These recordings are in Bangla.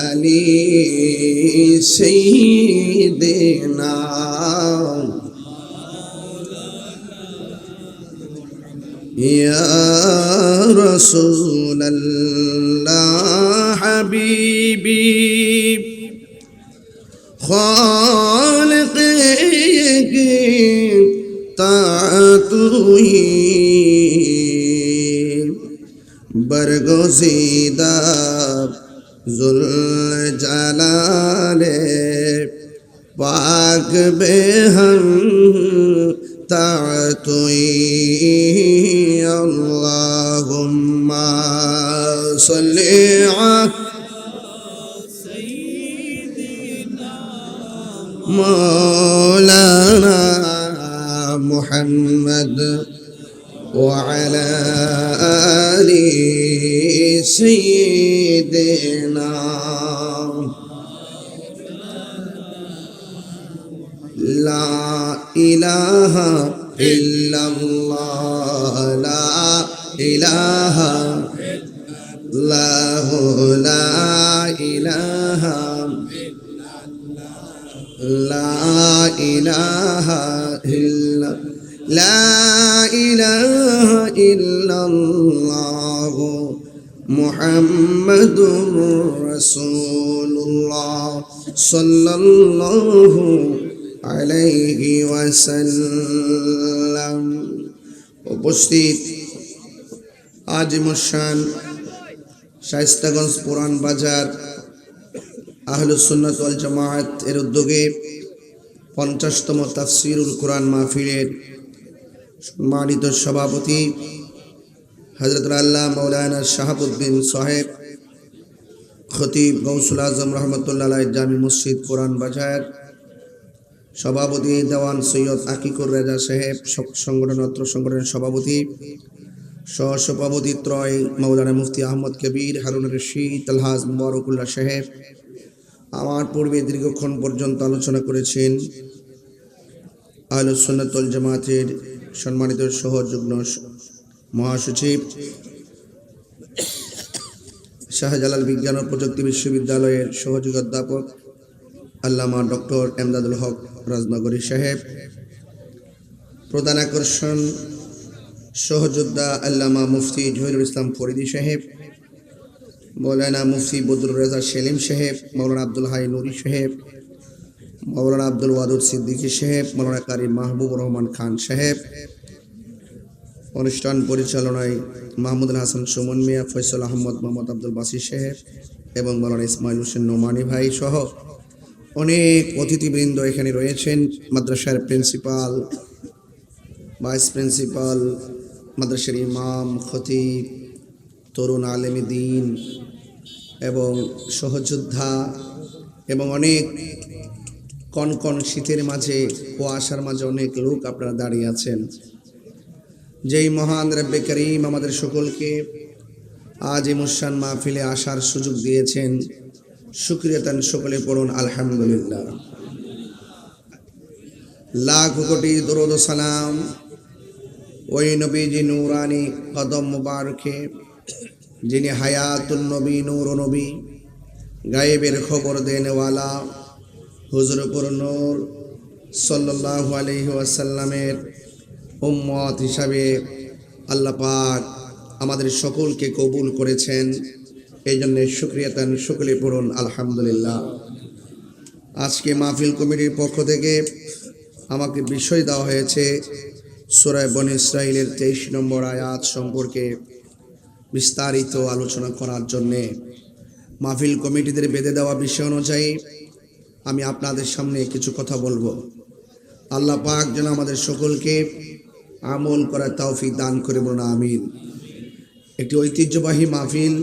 علي سيدنا يا رسول الله حبيبي خالقك تعطوي برگزیدہ ذوالجلال پاک بہم تعطوی اللہم صلی سیدنا مولانا محمد وعلى آل سيدنا لا إله إلا الله لا إله لا إله لا إله إلا لا إله إلا الله محمد رسول الله صلى الله عليه وسلم উপস্থিত আজিমুশান শায়েস্তাগঞ্জ পুরান বাজার আহলুস সুন্নাত ওয়াল জামাআত এর উদ্যোগে 50তম তাফসীরুল কুরআন মাহফিলের সম্মানিত সভাপতি হযরত আল্লাহ মাওলানা শাহাবুদ্দিন সাহেব খতিব গৌসুল আজম রহমতুল্লাহ আলাইহি জামি মসজিদ পুরান বাজার, সভাপতি দেওয়ান সৈয়দ আকিকুর রেজা সাহেব, সংগঠনের সভাপতি সহসভাপতি ত্রয় মাওলানা মুফতি আহমদ কবির, হারুন রশিদ, আলহাজ মুবারকুল্লাহ সাহেব আমার পূর্বে দীর্ঘক্ষণ পর্যন্ত আলোচনা করেছেন। আহলুস সুন্নাত ওয়াল জামাতের সম্মানিত সহযুগ্ম মহাসচিব, শাহজালাল বিজ্ঞান ও প্রযুক্তি বিশ্ববিদ্যালয়ের সহযোগী অধ্যাপক আল্লামা ডক্টর এমদাদুল হক রাজনগরী সাহেব, প্রধান আকর্ষণ সহযোদ্ধা আল্লামা মুফতি জহিরুল ইসলাম ফরিদি সাহেব, মৌলানা মুফতি বদরুর রেজা সেলিম সাহেব, মৌলানা আব্দুল হাই নুরি সাহেব, মৌলানা আব্দুল ওয়াদুদ সিদ্দিকী সাহেব, মৌলানা কারি মাহবুব রহমান খান সাহেব, অনুষ্ঠান পরিচালনায় মাহমুদুল হাসান সুমন মিয়া, ফয়সাল আহমদ, মোহাম্মদ আব্দুল বাসির সাহেব এবং মৌলানা ইসমাইল হোসেন নোমানি ভাই সহ অনেক অতিথিবৃন্দ এখানে রয়েছেন। মাদ্রাসার প্রিন্সিপাল, ভাইস প্রিন্সিপাল, মাদ্রাসার ইমাম, খতিব, তরুণ আলেমে দ্বীন এবং সহযোদ্ধা এবং অনেক কনকন শীতের মাঝে, কুয়াশার মাঝে অনেক লোক আপনারা দাঁড়িয়ে আছেন। যেই মহান রব্বে করিম আমাদের সকলকে আজ এই মুশান মাহফিলে আসার সুযোগ দিয়েছেন, শুকরিয়াতান সকলে পড়ুন আলহামদুলিল্লাহ। লাখ কোটি দরুদ ও সালাম ওই নবীজি নূরানি কদম মুবারকে, যিনি হায়াতুন নবী, নূর নবী, গায়েবের খবর দেনওয়ালা হুজুর পুর নূর সাল্লাল্লাহু আলাইহি ওয়াসাল্লামের উম্মত হিসাবে আল্লাহ পাক আমাদের সকলকে কবুল করেছেন। এই জন্য শুকরিয়াতান সকলে পড়ুন আলহামদুলিল্লাহ। আজকে মাহফিল কমিটির পক্ষ থেকে আমাকে বিষয় দেওয়া হয়েছে সূরা বনী ইসরাঈলের 23 নম্বর আয়াত সম্পর্কে বিস্তারিত আলোচনা করার জন্যে। মাহফিল কমিটিদের বেঁধে দেওয়া বিষয় অনুযায়ী আমি আপনাদের সামনে কিছু কথা বলবো। আল্লাহ পাক যেন আমাদের সকলকে আমল করার তৌফিক দান করে, বলুন আমিন। একটি ঐতিহ্যবাহী মাহফিল,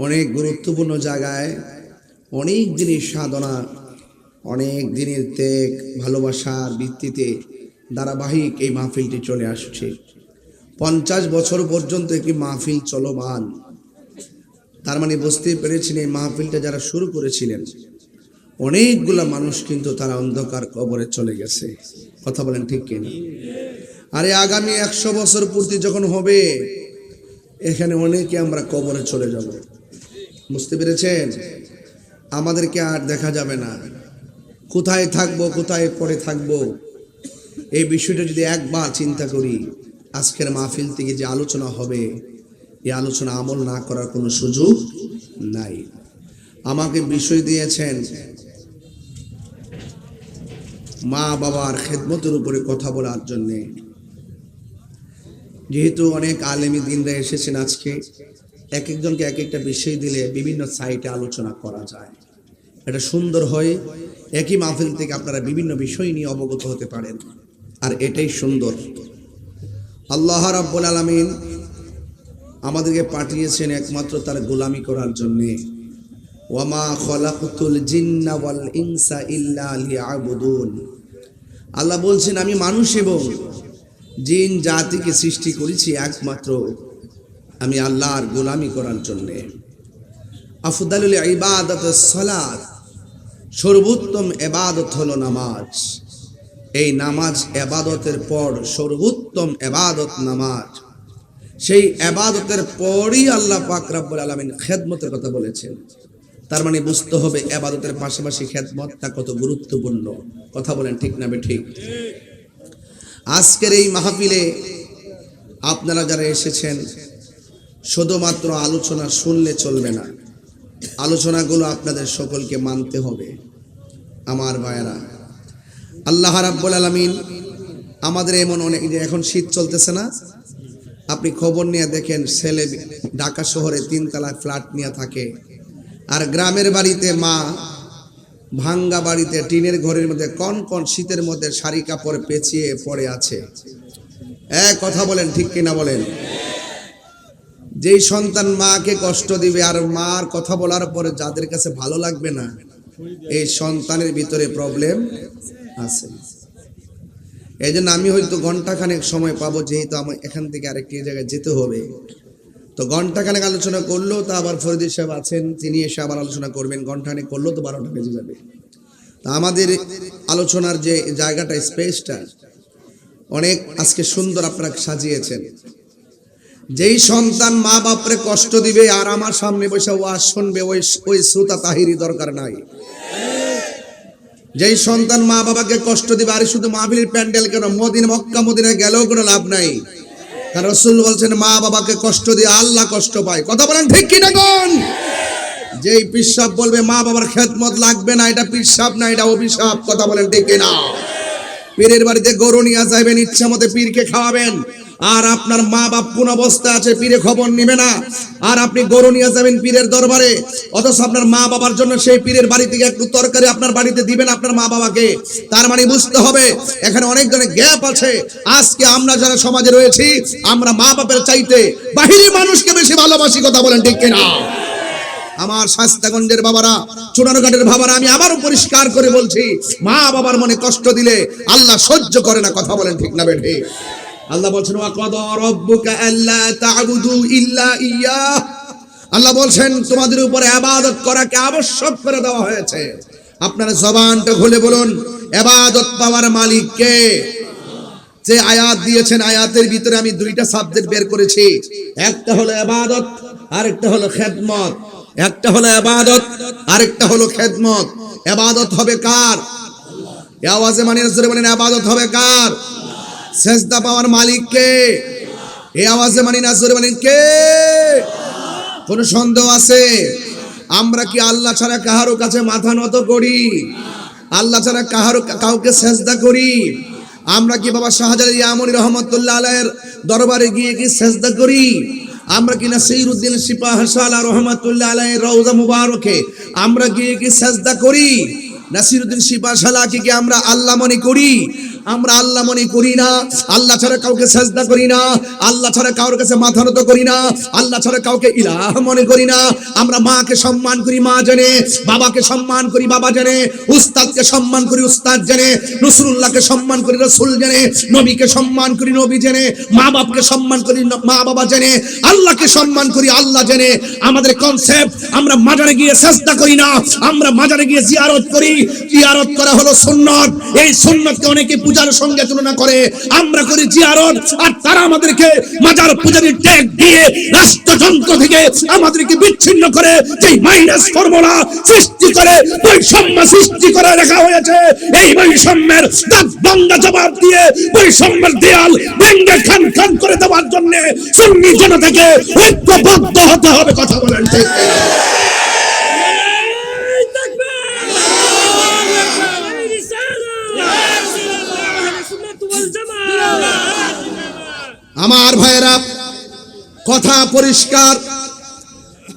অনেক গুরুত্বপূর্ণ জায়গায়, অনেক দিনের সাধনা, অনেক দিনের ত্যাগ ভালোবাসার ভিত্তিতে ধারাবাহিক এই মাহফিলটি চলে আসছে। 50 বছর পর্যন্ত একটি মাহফিল চলমান। তার মানে বুঝতে পেরেছেন এই মাহফিলটা যারা শুরু করেছিলেন অনেকগুলা মানুষ কিন্তু তারা অন্ধকার কবরে চলে গেছে। কথা বলেন ঠিক কিনা? আরে আগামী 100 বছর পূর্তি যখন হবে, এখানে অনেকে আমরা কবরে চলে যাব। বুঝতে পেরেছেন? আমাদেরকে আর দেখা যাবে না। কোথায় থাকবো, কোথায় পরে থাকবো, এই বিষয়টা যদি একবার চিন্তা করি, আজকের মাহফিল থেকে যে আলোচনা হবে, এই আলোচনা আমল না করার কোনো সুযোগ নাই। আমাকে বিষয় দিয়েছেন মা বাবার খেদমতের উপরে কথা বলার জন্যে। যেহেতু অনেক আলেমী দিনরা এসেছেন, আজকে এক একজনকে এক একটা বিষয় দিলে বিভিন্ন সাইটে আলোচনা করা যায়, এটা সুন্দর হয়। একই মাহফিল থেকে আপনারা বিভিন্ন বিষয় নিয়ে অবগত হতে পারেন, আর এটাই সুন্দর। আল্লাহ রাব্বুল আলামিন আমাদেরকে পাঠিয়েছেন একমাত্র তার গোলামি করার জন্যে। ওয়ামা খলাকতুল জিন্না ওয়াল ইনসা ইল্লা লিয়াবুদুন। আল্লাহ বলছেন, আমি মানুষ এবং জিন জাতিকে সৃষ্টি করেছি একমাত্র আমি আল্লাহর গোলামি করার জন্যে। আফদালুল ইবাদাতুস সালাত, সর্বোত্তম ইবাদত হলো নামাজ। এই নামাজ ইবাদতের পর সর্বোত্তম ইবাদত নামাজ। সেই ইবাদতের পরই আল্লাহ পাক রব্বুল আলামিন খেদমতের কথা বলেছেন। তার মানে বুঝতে হবে ইবাদতের পাশাপাশি খেদমতটা কত গুরুত্বপূর্ণ। কথা বলেন ঠিক না ঠিক? আজকের এই মাহফিলে আপনারা যারা এসেছেন, শুধুমাত্র আলোচনা শুনলে চলবে না, আলোচনাগুলো আপনাদের সকলকে মানতে হবে। আমার ভাইয়েরা, আল্লাহ রাব্বুল আলামিন আমাদের এমন অনেক, যে এখন শীত চলতেছে না, আপনি খবর নিয়ে দেখেন, ছেলে ঢাকা শহরে 3 তলায় ফ্ল্যাট নিয়ে থাকে, আর গ্রামের বাড়িতে মা ভাঙ্গা বাড়িতে টিনের ঘরের মধ্যে কন কন শীতের মধ্যে শাড়ি কাপড় পেঁচিয়ে পড়ে আছে। কথা বলেন ঠিক কিনা বলেন? যেই সন্তান মাকে কষ্ট দিবে আর মার কথা বলার পরে যাদের কাছে ভালো লাগবে না, এই সন্তানের ভিতরে প্রবলেম আছে। এই জন্য আমি হয়তো ঘন্টাখানেক সময় পাবো, যেহেতু আমার এখান থেকে আরেকটি জায়গায় যেতে হবে, তো ঘন্টাখানেক আলোচনা করলেও তো আবার ফরিদ সাহেব আছেন, তিনি এসে আবার আলোচনা করবেন। ঘন্টাখানেক করলেও তো 12টা বেজে যাবে। তা আমাদের আলোচনার যে জায়গাটা, স্পেসটা অনেক আজকে সুন্দর আপনারা সাজিয়েছেন। যেই সন্তান মা বাপরে কষ্ট দিবে আর আমার সামনে বসে ওয়াজ শুনবে, ওই শ্রোতা তাহিরি দরকার নাই। যেই সন্তান মা বাবাকে কষ্ট দিবে, আরে শুধু মাহফিলের প্যান্ডেল কেন, মক্কা মদিনায় গেলেও কোনো লাভ নাই। কারণ রাসূল বলছেন, মা বাবাকে কষ্ট দিয়ে আল্লাহ কষ্ট পায়। কথা বলেন ঠিক কি না কোন? যেই পিসাব বলবে মা বাবার খেদমত লাগবে না, এটা পিসাব না, এটা অভিশাপ। কথা বলেন ঠিক কি না? পীরের বাড়িতে গরু নিয়ে যাবেন, ইচ্ছা মতো পীরকে খাওয়াবেন, আর আপনার মা বাপ কোন অবস্থায় আছে পীরে খবর নিবে না, আর আপনি গরু নিয়ে যাবেন পীরের দরবারে, অথচ আপনার মা বাবার জন্য সেই পীরের বাড়ি থেকে একটু তরকারি আপনার বাড়িতে দিবেন আপনার মা বাবাকে। তার মানে বুঝতে হবে এখানে অনেক ধরনের গ্যাপ আছে। আজকে আমরা যারা সমাজে রয়েছি, আমরা মা বাপের চাইতে বাহিরি মানুষকে বেশি ভালোবাসি। কথা বলেন ঠিক কিনা? আমার শাস্তাগঞ্জের বাবারা, চুনারঘাটের বাবারা, আমি আবারও পরিষ্কার করে বলছি, মা বাবার মনে কষ্ট দিলে আল্লাহ সহ্য করে না। কথা বলেন ঠিক না বেঠে? আল্লাহ বলছেন, ওয়া কাদা রাব্বুকা আল্লা তা'বুদু ইল্লা ইয়্যাহ। আল্লাহ বলছেন তোমাদের উপরে ইবাদত করাকে আবশ্যক করে দেওয়া হয়েছে। আপনারা জবানটা খুলে বলুন, ইবাদত পাওয়ার মালিক কে? যে আয়াত দিয়েছেন, আয়াতের ভিতরে আমি 2টা সাবজেক্ট বের করেছি। একটা হলো ইবাদত, আরেকটা হলো খেদমত। একটা হলো ইবাদত, আরেকটা হলো খেদমত। ইবাদত হবে কার? এই আওয়াজে মানে জোরে বলেন, ইবাদত হবে কার? সেজদা পাওয়ার মালিক কে? এই আওয়াজে মানি না, জোরে বলেন কে? কোন সন্দেহ আছে? আমরা কি আল্লাহ ছাড়া কাহারো কাছে মাথা নত করি? আল্লাহ ছাড়া কাউকে সেজদা করি? আমরা কি বাবা শাহজালাল ইয়ামনি রহমাতুল্লাহ আলাইহির দরবারে গিয়ে কি সেজদা করি? আমরা কি নাসিরউদ্দিন সিপাহসালা রহমাতুল্লাহ আলাইহির রওজা মুবারকে আমরা গিয়ে কি সেজদা করি? নাসিরউদ্দিন সিপাহসালাকে কি আমরা আল্লাহ মনে করি? আমরা আল্লাহ মনে করি না। আল্লাহ ছাড়া কাউকে সেজদা করি না, আল্লাহ ছাড়া কারোর কাছে মাথা নত করি না, আল্লাহ ছাড়া কাউকে ইলাহ মনে করি না। আমরা মাকে সম্মান করি মা জানে, বাবাকে সম্মান করি বাবা জানে, উস্তাদকে সম্মান করি উস্তাদ জানে, রাসূলুল্লাহকে সম্মান করি রাসূল জানে, নবীকে সম্মান করি নবী জানে, মা বাপকে সম্মান করি মা বাবা জানে, আল্লাহকে সম্মান করি আল্লাহ জানে। আমাদের কনসেপ্ট, আমরা মাজারে গিয়ে সেজদা করি না, আমরা মাজারে গিয়ে জিয়ারত করি। জিয়ারত করা হলো সুন্নাত। এই সুন্নাতকে অনেকে পূজার সঙ্গে তুলনা করে আমরা করি জিয়ারত, আর তারা আমাদেরকে মাজার পূজারীর ট্যাগ দিয়ে রাষ্ট্রযন্ত্র থেকে আমাদেরকে বিচ্ছিন্ন করে যে মাইনাস ফর্মুলা সৃষ্টি করে বৈষম্য সৃষ্টি করে রাখা হয়েছে। এই বৈষম্যের দাঙ্গা জবাব দিয়ে বৈষম্যের দেয়াল ভেঙে খান খান করে দেওয়ার জন্য সুন্নি জনতাকে ঐক্যবদ্ধ হতে হবে। কথা বলেন ঠিক? আমার ভাইয়েরা, কথা পরিষ্কার,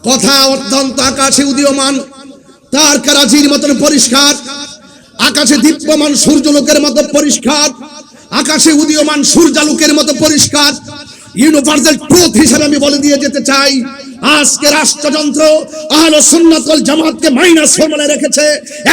কথা অত্যন্ত আকাশে উদীয়মান তার কারাজির মতন পরিষ্কার, আকাশে দীপ্যমান সূর্যলোকের মতো পরিষ্কার, আকাশে উদীয়মান সূর্যালোকের মতো পরিষ্কার। ইউনিভার্সাল ট্রুথ হিসেবে আমি বলে দিয়ে যেতে চাই, আজকে রাষ্ট্রযন্ত্র আহলে সুন্নাত ওয়াল জামাতকে মাইনাস ফর্মুলায় রেখেছে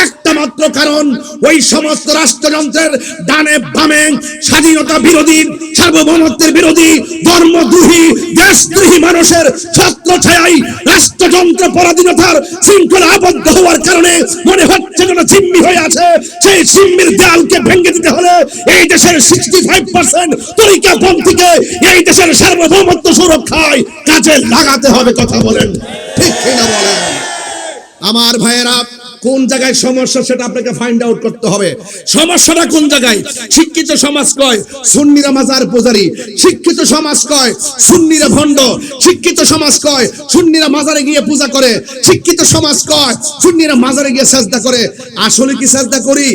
একটা মাত্র কারণ, ওই সমস্ত রাষ্ট্রযন্ত্রের ডানে বামে স্বাধীনতা বিরোধী, সার্বভৌমত্বের বিরোধী, ধর্মদ্রোহী, দেশদ্রোহী মানুষের ছত্রছায়ায় রাষ্ট্রযন্ত্র পরাধীনতার শৃঙ্খলা আবদ্ধ হওয়ার কারণে মনে হচ্ছে যেন জিম্মি হয়ে আছে। সেই জিম্মির দেয়ালকে ভেঙে দিতে হলে এই দেশের 65% তরিকাপন্থীকে এই দেশের সার্বভৌমত্ব সুরক্ষায় কাজে লাগাতে হবে। কথা বলেন ঠিক কিনা বলেন? আমার ভাইয়েরা, কোন জায়গায় সমস্যা সেটা আপনাকে ফাইন্ড আউট করতে হবে। সমস্যাটা কোন জায়গায়? শিক্ষিত সমাজ কয় সুন্নিরা মাজার পূজারী, শিক্ষিত সমাজ কয় সুন্নিরা ভণ্ড, শিক্ষিত সমাজ কয় সুন্নিরা মাজারে গিয়ে পূজা করে, শিক্ষিত সমাজ কয় সুন্নিরা মাজারে গিয়ে সাজদা করে। আসলে কি সাজদা করি?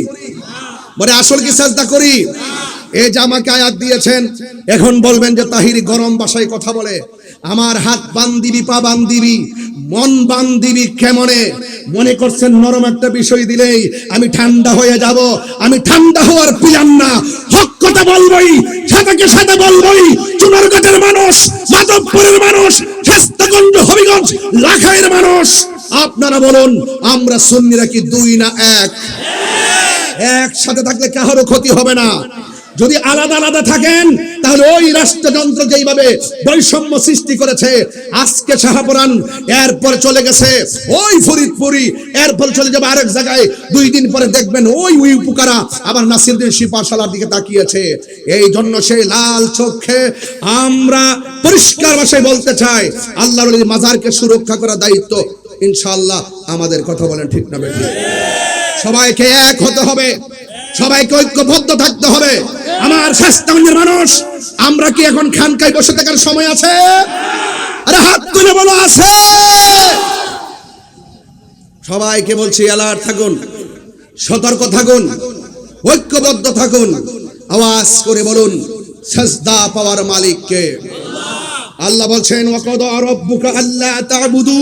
বলে আসলে কি সাজদা করি? এই যে আমাকে আয়াত দিয়েছেন, এখন বলবেন যে তাহিরি গরম ভাষায় কথা বলে। আমার হাত বান্দিবি, পা বান্দিবি, মন বান্দিবি কেমনে? মনে করছেন নরম একটা বিষয় দিলেই আমি ঠান্ডা হয়ে যাব? আমি ঠান্ডা হওয়ার প্ল্যান না, হক কথা বলবই, সাদাকে সাদা বলবই। চুনারঘাটের মানুষ, মাধবপুরের মানুষ, শাস্তাগঞ্জ, হবিগঞ্জ, লাখাইয়ের মানুষ, আপনারা বলুন আমরা সুন্নিরা কি দুই না এক? একসাথে থাকলে কারো ক্ষতি হবে না। যদি আলাদা আলাদা থাকেন তাহলে ওই রাষ্ট্রযন্ত্র যেইভাবে বৈষম্য সৃষ্টি করেছে, আজকে শাহপুরান, এরপর চলে গেছে ওই ফরিদপুরি, এরপর চলে যাবে আরেক জায়গায়, 2 দিন পরে দেখবেন ওই উপকারা আবার নাসিরউদ্দিন শিপাশালার দিকে তাকিয়েছে। এই জন্য সেই লাল চোখে আমরা পরিষ্কার ভাষায় বলতে চাই, আল্লাহর ওলি মাজারকে সুরক্ষা করার দায়িত্ব ইনশাআল্লাহ আমাদের। কথা বলেন ঠিক না বেঠিক? সবাইকে এক হতে হবে, সবাইকে ঐক্যবদ্ধ থাকতে হবে। আমার শাস্তাগঞ্জের মানুষ, আমরা কি এখন খানকায় বসে থাকার সময় আছে? আরে হাত তুলে বলো আছে। সবাইকে বলছি অ্যালার্ট থাকুন, সতর্ক থাকুন, ঐক্যবদ্ধ থাকুন। আওয়াজ করে বলুন সাজদা পাওয়ার মালিক কে? আল্লাহ বলছেন ওয়াকাদা রাব্বুকা আল্লা তা'বুদু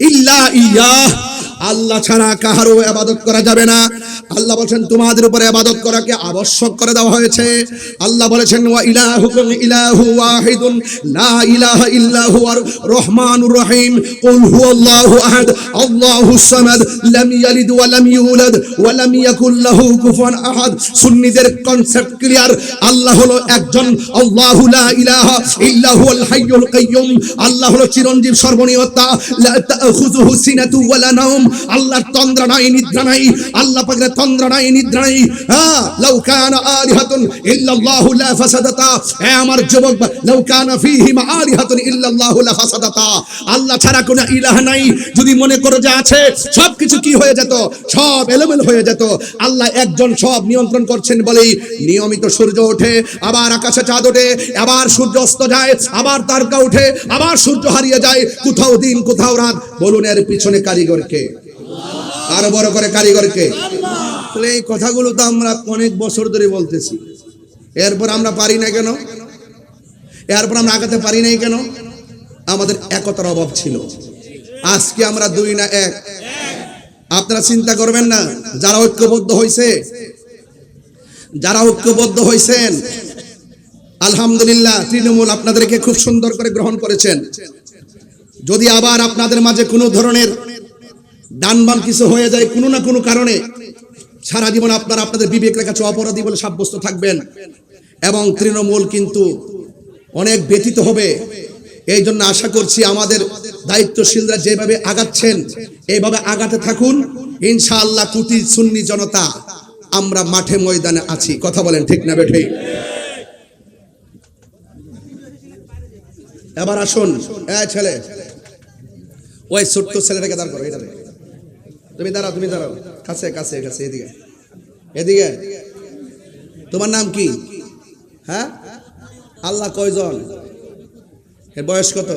ইল্লা ইয়াহ, আল্লাহ ছাড়া কাহারও ইবাদত করা যাবে না। আল্লাহ বলেন তোমাদের উপরে ইবাদত করাকে আবশ্যক করে দেওয়া হয়েছে। আল্লাহ বলেছেন ওয়া ইলাহুকুম ইলাহু ওয়াহিদুন লা ইলাহা ইল্লা হুয়ার রহমানুর রহিম। কুল হুয়াল্লাহু আহাদ আল্লাহুস সামাদ লাম ইয়ালিদ ওয়া লাম ইউলাদ ওয়া লাম ইয়াকুল লাহু কুফুয়ান আহাদ। সুন্নিদের কনসেপ্ট ক্লিয়ার, আল্লাহ হলো একজন, আল্লাহু লা ইলাহা ইল্লা হুয়াল হাইয়ুল কাইয়্যুম। আল্লাহ হলো চিরঞ্জীব, সর্বনিয়তা, লা তাখুযুহু সিনাতু ওয়া লা নাওম। আল্লাহর তন্দ্রা নাই, নিদ্রা নাই, আল্লাহ পাকের তন্দ্রা নাই, নিদ্রা নাই। হ্যাঁ, লাউ কানা আলিহাতুন ইল্লাল্লাহু লা ফাসাদাতা, হে আমার যুবক, লাউ কানা ফীহিমা আলিহাতুন ইল্লাল্লাহু লা ফাসাদাতা। আল্লাহ ছাড়া কোনো ইলাহ নাই যদি মনে করো যে আছে, সবকিছু কি হয়ে যেত? সব এলোমেলো হয়ে যেত। আল্লাহ একজন, সব নিয়ন্ত্রণ করছেন বলেই নিয়মিত সূর্য ওঠে, আবার আকাশে চাঁদ ওঠে, আবার সূর্য অস্ত যায়, আবার তারকা ওঠে, আবার সূর্য হারিয়ে যায়, কোথাও দিন কোথাও রাত। বলুন এর পিছনে কারিগরকে? আরো বড় করে কারিগরকে? তাহলে এই কথাগুলো তো আমরা অনেক বছর ধরে বলতেছি, এরপর আমরা পারি না কেন? এরপর আমরা আগাতে পারি নাই কেন? আমাদের একতার অভাব ছিল। আজকে আমরা দুই না এক? আপনারা চিন্তা করবেন না, যারা ঐক্যবদ্ধ হয়েছে, যারা ঐক্যবদ্ধ হয়েছেন, আলহামদুলিল্লাহ, তৃণমূল আপনাদেরকে খুব সুন্দর করে গ্রহণ করেছেন। যদি আবার আপনাদের মাঝে কোনো ধরনের ডানবাম কিছু হয়ে যায় কোনো না কোনো কারণে, সারা জীবন আপনারা আপনাদের বিবেকের কাছে অপরাধী বলে সাব্যস্ত থাকবেন, এবং তৃণমূল কিন্তু অনেক ব্যথিত হবে। এই জন্য আশা করছি আমাদের দায়িত্বশীলরা যেভাবে আগাচ্ছেন এইভাবে আগাতে থাকুন। ইনশাআল্লাহ কোটি সুন্নি জনতা আমরা মাঠে ময়দানে আছি। কথা বলেন ঠিক না বেঠে? এবার আসুন, ছেলে, ওই ছোট্ট ছেলেটাকে দাঁড় করো, এটা তুমি দাঁড়াও, তুমি দাঁড়াও, কাছে কাছে কাছে, এদিকে এদিকে। তোমার নাম কি? হ্যাঁ, আল্লাহ কয়জন? এর বয়স কত?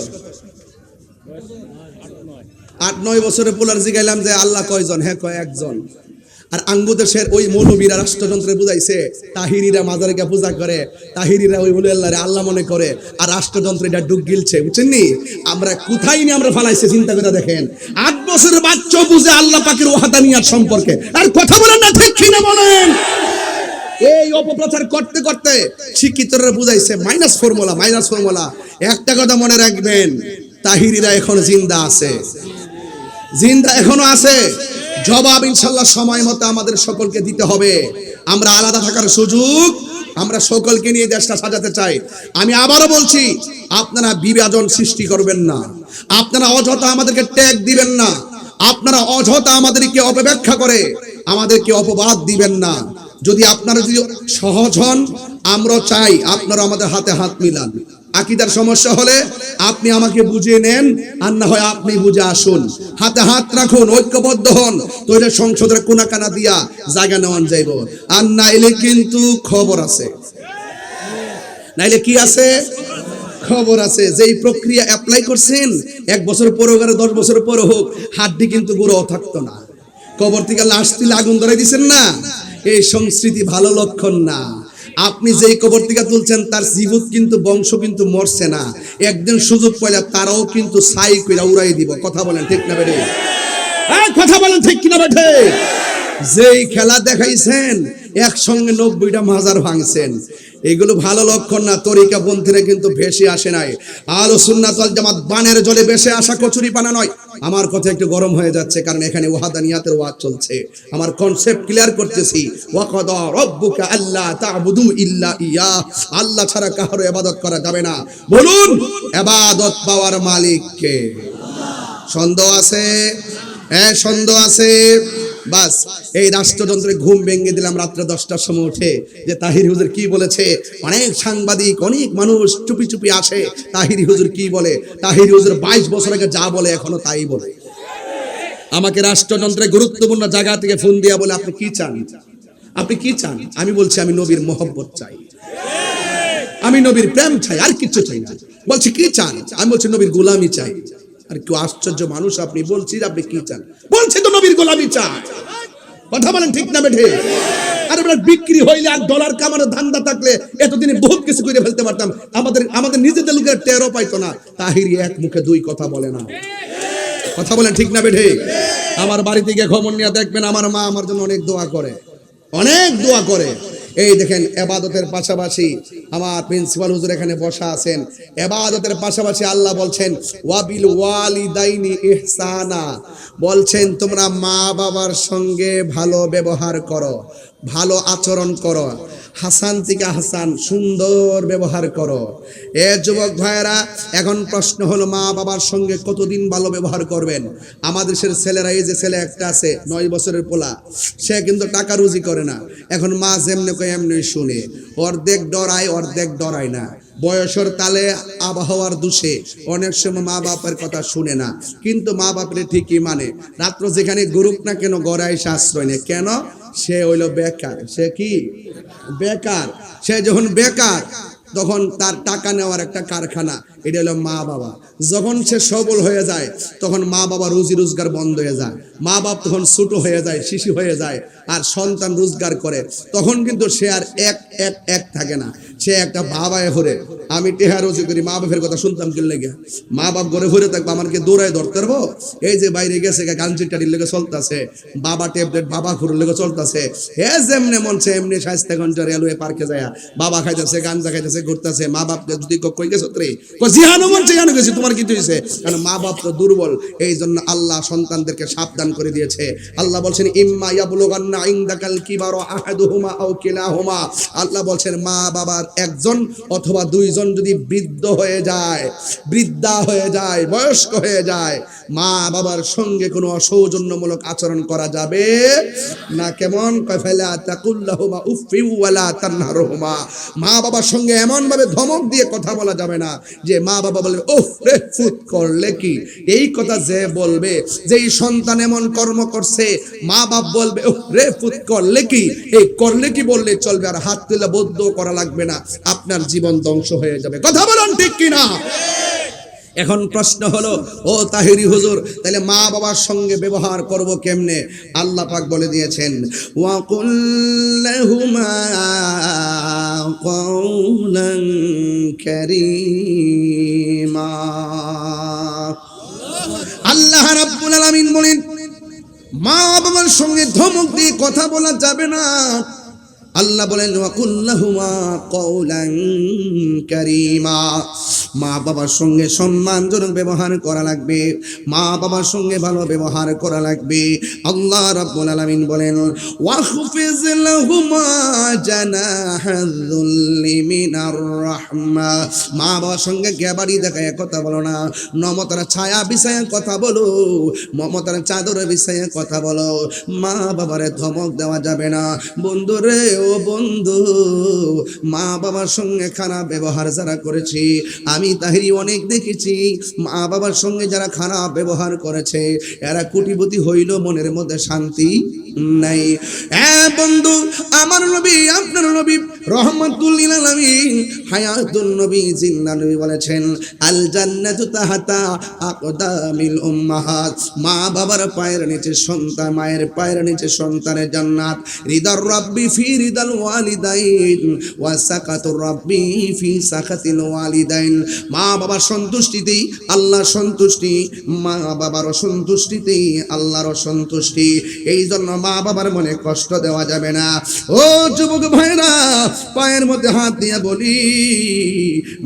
8-9 বছরের পোলার জিগাইলাম যে আল্লাহ কয়জন? হ্যাঁ কয় একজন। আর আঙ্গুদেশের ওই মৌলবীরা রাষ্ট্রযন্ত্রে বুঝাইছে তাহিরিরা মাজারে গিয়ে পূজা করে, তাহিরিরা ওই বলে আল্লাহরে আল্লাহ মনে করে, আর রাষ্ট্রযন্ত্র এটা ডুব গিলছে, বুঝছেননি? আমরা কোথায় নিয়ে আমরা ফালাইছে চিন্তা করে দেখেন। 8 বছরের বাচ্চা বুঝে আল্লাহ পাকের ওয়াহদানিয়াত সম্পর্কে, আর কথা বলেন না ঠিক কি না বলেন? এই অপপ্রচার করতে করতে শিক্ষিতরা বুঝাইছে মাইনাস ফর্মুলা। একটা কথা মনে রাখবেন, তাহিরিরা এখন জিন্দা আছে, জিন্দা এখনো আছে। জবাব ইনশাআল্লাহ সময় মতো আমাদের সকলকে দিতে হবে। আমরা আলাদা থাকার সুযোগ, আমরা সকলকে নিয়ে দেশটা সাজাতে চাই। আমি আবারও বলছি, আপনারা বিভাজন সৃষ্টি করবেন না, আপনারা অযথা আমাদেরকে ট্যাগ দিবেন না, আপনারা অযথা আমাদেরকে অপব্যাখ্যা করে আমাদেরকে অপবাদ দিবেন না। যদি আপনারা যদি সহজ হন, আমরা চাই আপনারা আমাদের হাতে হাত মিলান। আকীদার সমস্যা হলে আপনি আমাকে বুঝিয়ে নেন, আর না হয় আপনি বুঝে আসুন। হাতে হাত রাখুন, ঐক্যবদ্ধ হন, তইলে সংসদের কোনা কানা দিয়া জায়গা নেওয়ান যাইব। আর নাইলে কিন্তু খবর আছে, নাইলে কি আছে? খবর আছে। যেই প্রক্রিয়া অ্যাপ্লাই করছেন, 1 বছর পরে হোক আর 10 বছর পরে হোক, হাড্ডি কিন্তু গুঁড়ো থাকতো না। কবর থেকে লাশ তুলে আগুন ধরাই দিচ্ছেন না, এই সংস্কৃতি ভালো লক্ষণ না। আপনি যেই কবর থেকে তুলছেন তার জীবত কিন্তু বংশ কিন্তু মরছে না, একদিন সুযোগ পাইলে তারাও কিন্তু ছাই কইরা উড়াই দিব। কথা বলেন ঠিক না বেঠে? কথা বলেন ঠিক কিনা বেঠে? যেই খেলা দেখাইছেন, একসঙ্গে 90টা মাজার ভাঙছেন, এগুলো ভালো লক্ষণ না। তরিকা পন্থীরা কিন্তু ভেসে আসে নাই। আহলে সুন্নাত ওয়াল জামাত বানের জলে ভেসে আসা কচুরি পানা নয়। আমার কথা একটু গরম হয়ে যাচ্ছে, কারণ এখানে ওয়াহদানিয়াতের ওয়াজ চলছে। আমার কনসেপ্ট ক্লিয়ার করতেছি। ওয়া কাদা রাব্বুকা আল্লা তা'বুদু ইল্লা ইয়া, আল্লাহ ছাড়া কারো ইবাদত করা যাবে না। বলুন, ইবাদত পাওয়ার মালিক কে? সন্দেহ আছে? হ্যাঁ, সন্দেহ আছে। বাস এই রাষ্ট্রযন্ত্রে ঘুম ভেঙে দিলাম রাত্রে 10টার সময় উঠে, যে তাহিরি হুজুর কি বলেছে। অনেক সাংবাদিক, অনেক মানুষ চুপি চুপি আসে, তাহিরি হুজুর কি বলে। তাহিরি হুজুর 22 বছর আগে যা বলে এখনো তাই বলে। আমাকে রাষ্ট্রযন্ত্রে গুরুত্বপূর্ণ জায়গা থেকে ফোন দিয়া বলে, আপনি কি চান? আপনি কি চান? আমি বলছি, আমি নবীর মহব্বত চাই, আমি নবীর প্রেম চাই, আর কিছু চাই না। বলছি কি চান? আমি বলছি নবীর গোলামি চাই। আর কি আশ্চর্য মানুষ আপনি, বলছি আপনি কি চান? বলছি তো নবীর গোলামি চাই। কথা বলেন ঠিক না বেঠে? আরে বলে বিক্রি হইলে আর ডলার কামানোর ধান্দা থাকলে এতদিনে বহুত কিছু করে ফেলতে পারতাম। আমাদের নিজেদের লোকের টেরও পাইতো না। তাহিরি এক মুখে 2 কথা বলে না। কথা বলেন ঠিক না বেঠে? আমার বাড়িতে গিয়ে খবর নিয়ে দেখবেন, আমার মা আমার জন্য অনেক দোয়া করে, অনেক দোয়া করে। এই দেখেন, ইবাদতের পাশাপাশি আমার প্রিন্সিপাল হুজুর এখানে বসা আছেন। ইবাদতের পাশাপাশি আল্লাহ বলছেন ওয়াবিল ওয়ালিদাইনি ইহসানা, বলছেন তোমরা মা বাবার সঙ্গে ভালো ব্যবহার করো, ভালো আচরণ করো, হাসান থেকে হাসান, সুন্দর ব্যবহার করো। এ যুবক ভাইয়েরা, এখন প্রশ্ন হলো মা বাবার সঙ্গে কতদিন ভালো ব্যবহার করবেন? আমাদের দেশের ছেলেরা, এই যে ছেলে একটা আছে 9 বছরের পোলা, সে কিন্তু টাকা রুজি করে না। এখন মা যেমনি কয় এমনি শুনে, অর্ধেক ডরায় অর্ধেক ডরায় না। বয়সের তালে, আবহাওয়ার দোষে অনেক সময় মা বাপের কথা শুনে না, কিন্তু মা বাপের ঠিকই মানে। রাত্র যেখানে গরুক না কেন, গড়ায় সে আশ্রয় নেই। কেন? সে হইল বেকার। সে কি? বেকার। সে যখন বেকার, তখন তার টাকা নেওয়ার একটা কারখানা, এটা হলো মা বাবা। যখন সে সবল হয়ে যায়, তখন মা বাবা রুজি রোজগার বন্ধ হয়ে যায়। মা বাপ তখন ছোট হয়ে যায়, শিশু হয়ে যায়, আর সন্তান রোজগার করে। তখন কিন্তু সে আর এক থাকে না, সে একটা বাবায় ঘুরে। আমি টেহা রোজি করি, মা বাপের কথা শুনতাম কি লেগে। মা বাপ ঘরে ঘুরে থাকবো, আমাকে দৌড়ায় ধরতে পারবো? এই যে বাইরে গেছে, গাঞ্জির টাটির লেগে চলতেছে, বাবা ট্যাবলেট বাবা ঘুরের লেগে চলতেছে। হে যেমনে মনছে এমনি স্বাস্থ্যগঞ্জ রেলওয়ে পার্কে যায় বাবা খাইতেছে, গাঞ্জা খাইতেছে, ঘুরতেছে। মা বাপকে যদি কই গেছ রে, জিহানো মনছে জানো গেছি, তোমার কি হয়েছে? কারণ মা বাপ তো দুর্বল। এই জন্য আল্লাহ সন্তানদেরকে সাবধান করে দিয়েছে। আল্লাহ বলছেন ইম্মা ইয়াবলুগান্না ইনদাকাল কিবারু আহাদুহুমা আও কিলাহুমা, আল্লাহ বলছেন মা বাবার একজন অথবা দুইজন যদি বৃদ্ধ হয়ে যায়, বৃদ্ধা হয়ে যায়, বয়স্ক হয়ে যায়, মা বাবার সঙ্গে কোনো অসৌজন্যমূলক আচরণ করা যাবে না। কেমন? ফালা তাকুল্লাহুমা উফফি ওয়ালা তানহারহুমা। মা বাবার সঙ্গে এমন ভাবে ধমক দিয়ে কথা বলা যাবে না যে মা বাবা বলবে উফ রে ফুত করলে কি। এই কথা যে বলবে, যেই সন্তান এমন কর্ম করছে, মা বাপ বলবে উফ রে ফুত করলে কি। এই করলে কি বললে চলবে, আর হাত তুলে বদ্ধ করা লাগবে না, আপনার জীবন ধ্বংস হয়ে যাবে। কথা বলুন ঠিক কিনা? এখন প্রশ্ন হলো, ও তাহিরি হুজুর, তাহলে মা বাবার সঙ্গে ব্যবহার করব কেমনে? আল্লাহ পাক বলে দিয়েছেন, ওয়া কুল্লাহুমা কওলান কারীমা। আল্লাহ রাব্বুল আলামিন বলেন, মা বাবার সঙ্গে ধমক দিয়ে কথা বলা যাবে না। আল্লাহ বলেন, ওয়া কুল্লাহুমা কওলান কারীমা। মা বাবার সঙ্গে সম্মানজনক ব্যবহার করা লাগবে, মা বাবার সঙ্গে ভালো ব্যবহার করা লাগবে। আল্লাহ রাব্বুল আলামিন বলেন, ওয়াখফিজ লাহুমা জানাহাযুল্লি মিনার রাহমা। মা বাবার সঙ্গে গ্যাবাড়ি দেখায় কথা বলো না, মমতার ছায়া বিছায়া কথা বলো, মমতার চাদর বিছায়া কথা বলো। মা বাবারে ধমক দেওয়া যাবে না। বন্ধুরে, ও বন্ধু, মা বাবার সঙ্গে খারাপ ব্যবহার যারা করেছি, আমি তাহিরি অনেক দেখেছি, মা বাবার সঙ্গে যারা খারাপ ব্যবহার করেছে এরা কোটিপতি হইল, মনের মধ্যে শান্তি নাই। বন্ধু, আমার নবী, আপনার নবী রহমাতুল লিল আলামিন হায়াতুন নবী জিন্দা নবী বলেছেন, আল জান্নাতু তাহাতা আকদামিল উম্মাহাত। মা বাবার পায়ের নিচে সন্তান, মায়ের পায়ের নিচে সন্তানের জান্নাত। রিদার রাব্বি ফি রিদাল ওয়ালিদাইন ওয়া সাকাতুর রাব্বি ফি সাকাতিল ওয়ালিদাইন। মা বাবার সন্তুষ্টিতেই আল্লাহর সন্তুষ্টি, মা বাবার অসন্তুষ্টিতেই আল্লাহর অসন্তুষ্টি। এই জন্য মা বাবার মনে কষ্ট দেওয়া যাবে না। ও যুবক ভাইরা, পায়ের মধ্যে হাত দিয়ে বলি,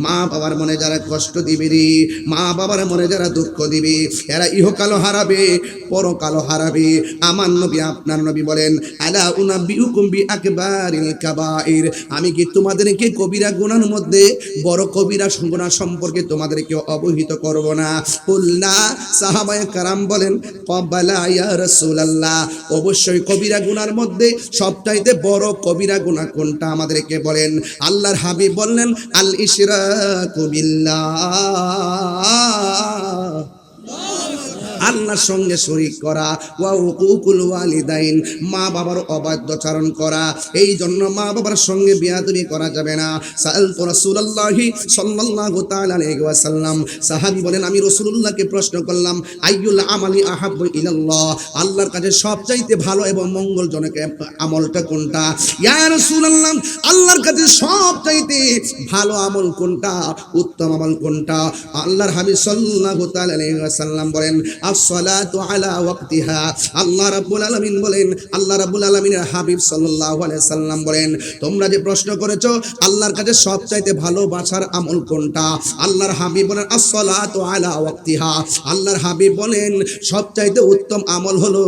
মা বাবার মনে যারা কষ্ট দিবে রে, মা বাবার মনে যারা দুঃখ দিবে, এরা ইহকালও হারাবে, পরকালও হারাবে। আমার নবী, আপনার নবী বলেন, আলা উনাব্বিউকুম বিআকবারিল কাবাইর। আমি কি তোমাদেরকে কবিরা গুনাহের মধ্যে বড় কবিরা গুনাহ সম্পর্কে তোমাদেরকে অবহিত করব না? কুলনা, সাহাবায়ে কেরাম বলেন, ক্বাবালা ইয়া রাসূলুল্লাহ। অবশ্যই কবিরা গুনার মধ্যে সবচাইতে বড় কবিরা গুনাহ কোনটা আমাদেরকে বলেন। আল্লাহর হাবিব বললেন, আল ইশরাকু বিল্লাহ, আল্লাহর সঙ্গে শরীক করা, ওয়া উকুকুল ওয়ালিদাইন, মা বাবার অবাধ্যচারণ করা। এই জন্য মা বাবার সঙ্গে বিয়াদবি করা যাবে না। সাআলতু রাসূলুল্লাহি সাল্লাল্লাহু তাআলা আলাইহি ওয়াসাল্লাম, সাহাবী বলেন, আমি রাসূলুল্লাহকে প্রশ্ন করলাম, আইয়ুল আমালি আহাব্বু ইলাল্লাহ, আল্লাহর কাছে সবচাইতে ভালো এবং মঙ্গলজনক আমলটা কোনটা? ইয়া রাসূলুল্লাহ, আল্লাহর কাছে সবচাইতে ভালো আমল কোনটা, উত্তম আমল কোনটা? আল্লাহর হাবিব সাল্লাল্লাহু তাআলা আলাইহি ওয়াসাল্লাম বলেন, আসসালাতু আলা ওয়াক্তিহা। আল্লাহ রাব্বুল আলামিন বলেন, আল্লাহ রাব্বুল আলামিনের হাবিব সাল্লাল্লাহু আলাইহি সাল্লাম বলেন, তোমরা যে প্রশ্ন করেছো আল্লাহর কাছে সবচাইতে ভালোবাসার আমল কোনটা, আল্লাহর হাবিব বলেন, আসসালাতু আলা ওয়াক্তিহা। আল্লাহর হাবিব বলেন, সবচাইতে উত্তম আমল হলো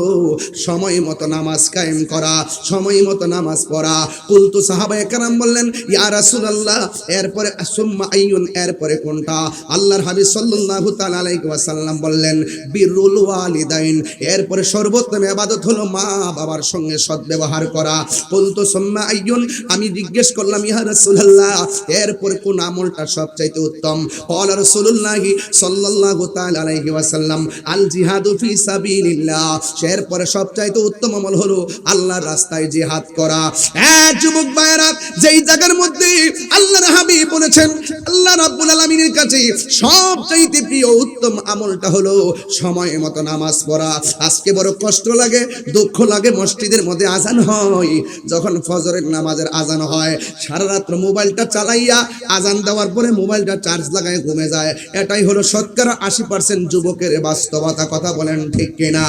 সময় মতো নামাজ কায়েম করা, সময় মতো নামাজ পড়া। কুলতু, সাহাবায়ে কেরাম বললেন, ইয়া রাসূলুল্লাহ, এরপরে সুম্মা আইয়ুন, এরপরে কোনটা? আল্লাহর হাবিব সাল্লাল্লাহু তাআলা আলাইহি ওয়াসাল্লাম বললেন, বিরুল ওয়ালিদাইন, এরপরে সর্বোত্তম ইবাদত হলো মা বাবার সঙ্গে সদ্ব্যবহার করা। কুলতু সুম্মা আইয়ুন, আমি জিজ্ঞেস করলাম, ইয়া রাসূলুল্লাহ, এরপরে কোন আমলটা সবচাইতে উত্তম? ক্বালা রাসূলুল্লাহি সাল্লাল্লাহু তাআলা আলাইহি ওয়াসাল্লাম, আল জিহাদু ফি সাবিলিল্লাহ, এরপরে সবচাইতে উত্তম আমল হলো আল্লাহর রাস্তায় জিহাদ করা। যুবক ভাইরা, যেই জায়গার মধ্যে আল্লাহর হাবিব বলেছেন আল্লাহ রাব্বুল আলামিনের কাছে সবচাইতে প্রিয় উত্তম আমলটা হলো সময় মতো নামাজ পড়া। আজকে বড় কষ্ট লাগে, দুঃখ লাগে, মসজিদের মধ্যে আজান হয়, যখন ফজরের নামাজের আজান হয়, সারা রাত মোবাইলটা চালাইয়া আজান দেওয়ার পরে মোবাইলটা চার্জ লাগায় ঘুমে যায়। এটাই হলো শতকরা 80% যুবকের বাস্তবতা। কথা বলেন ঠিক কিনা?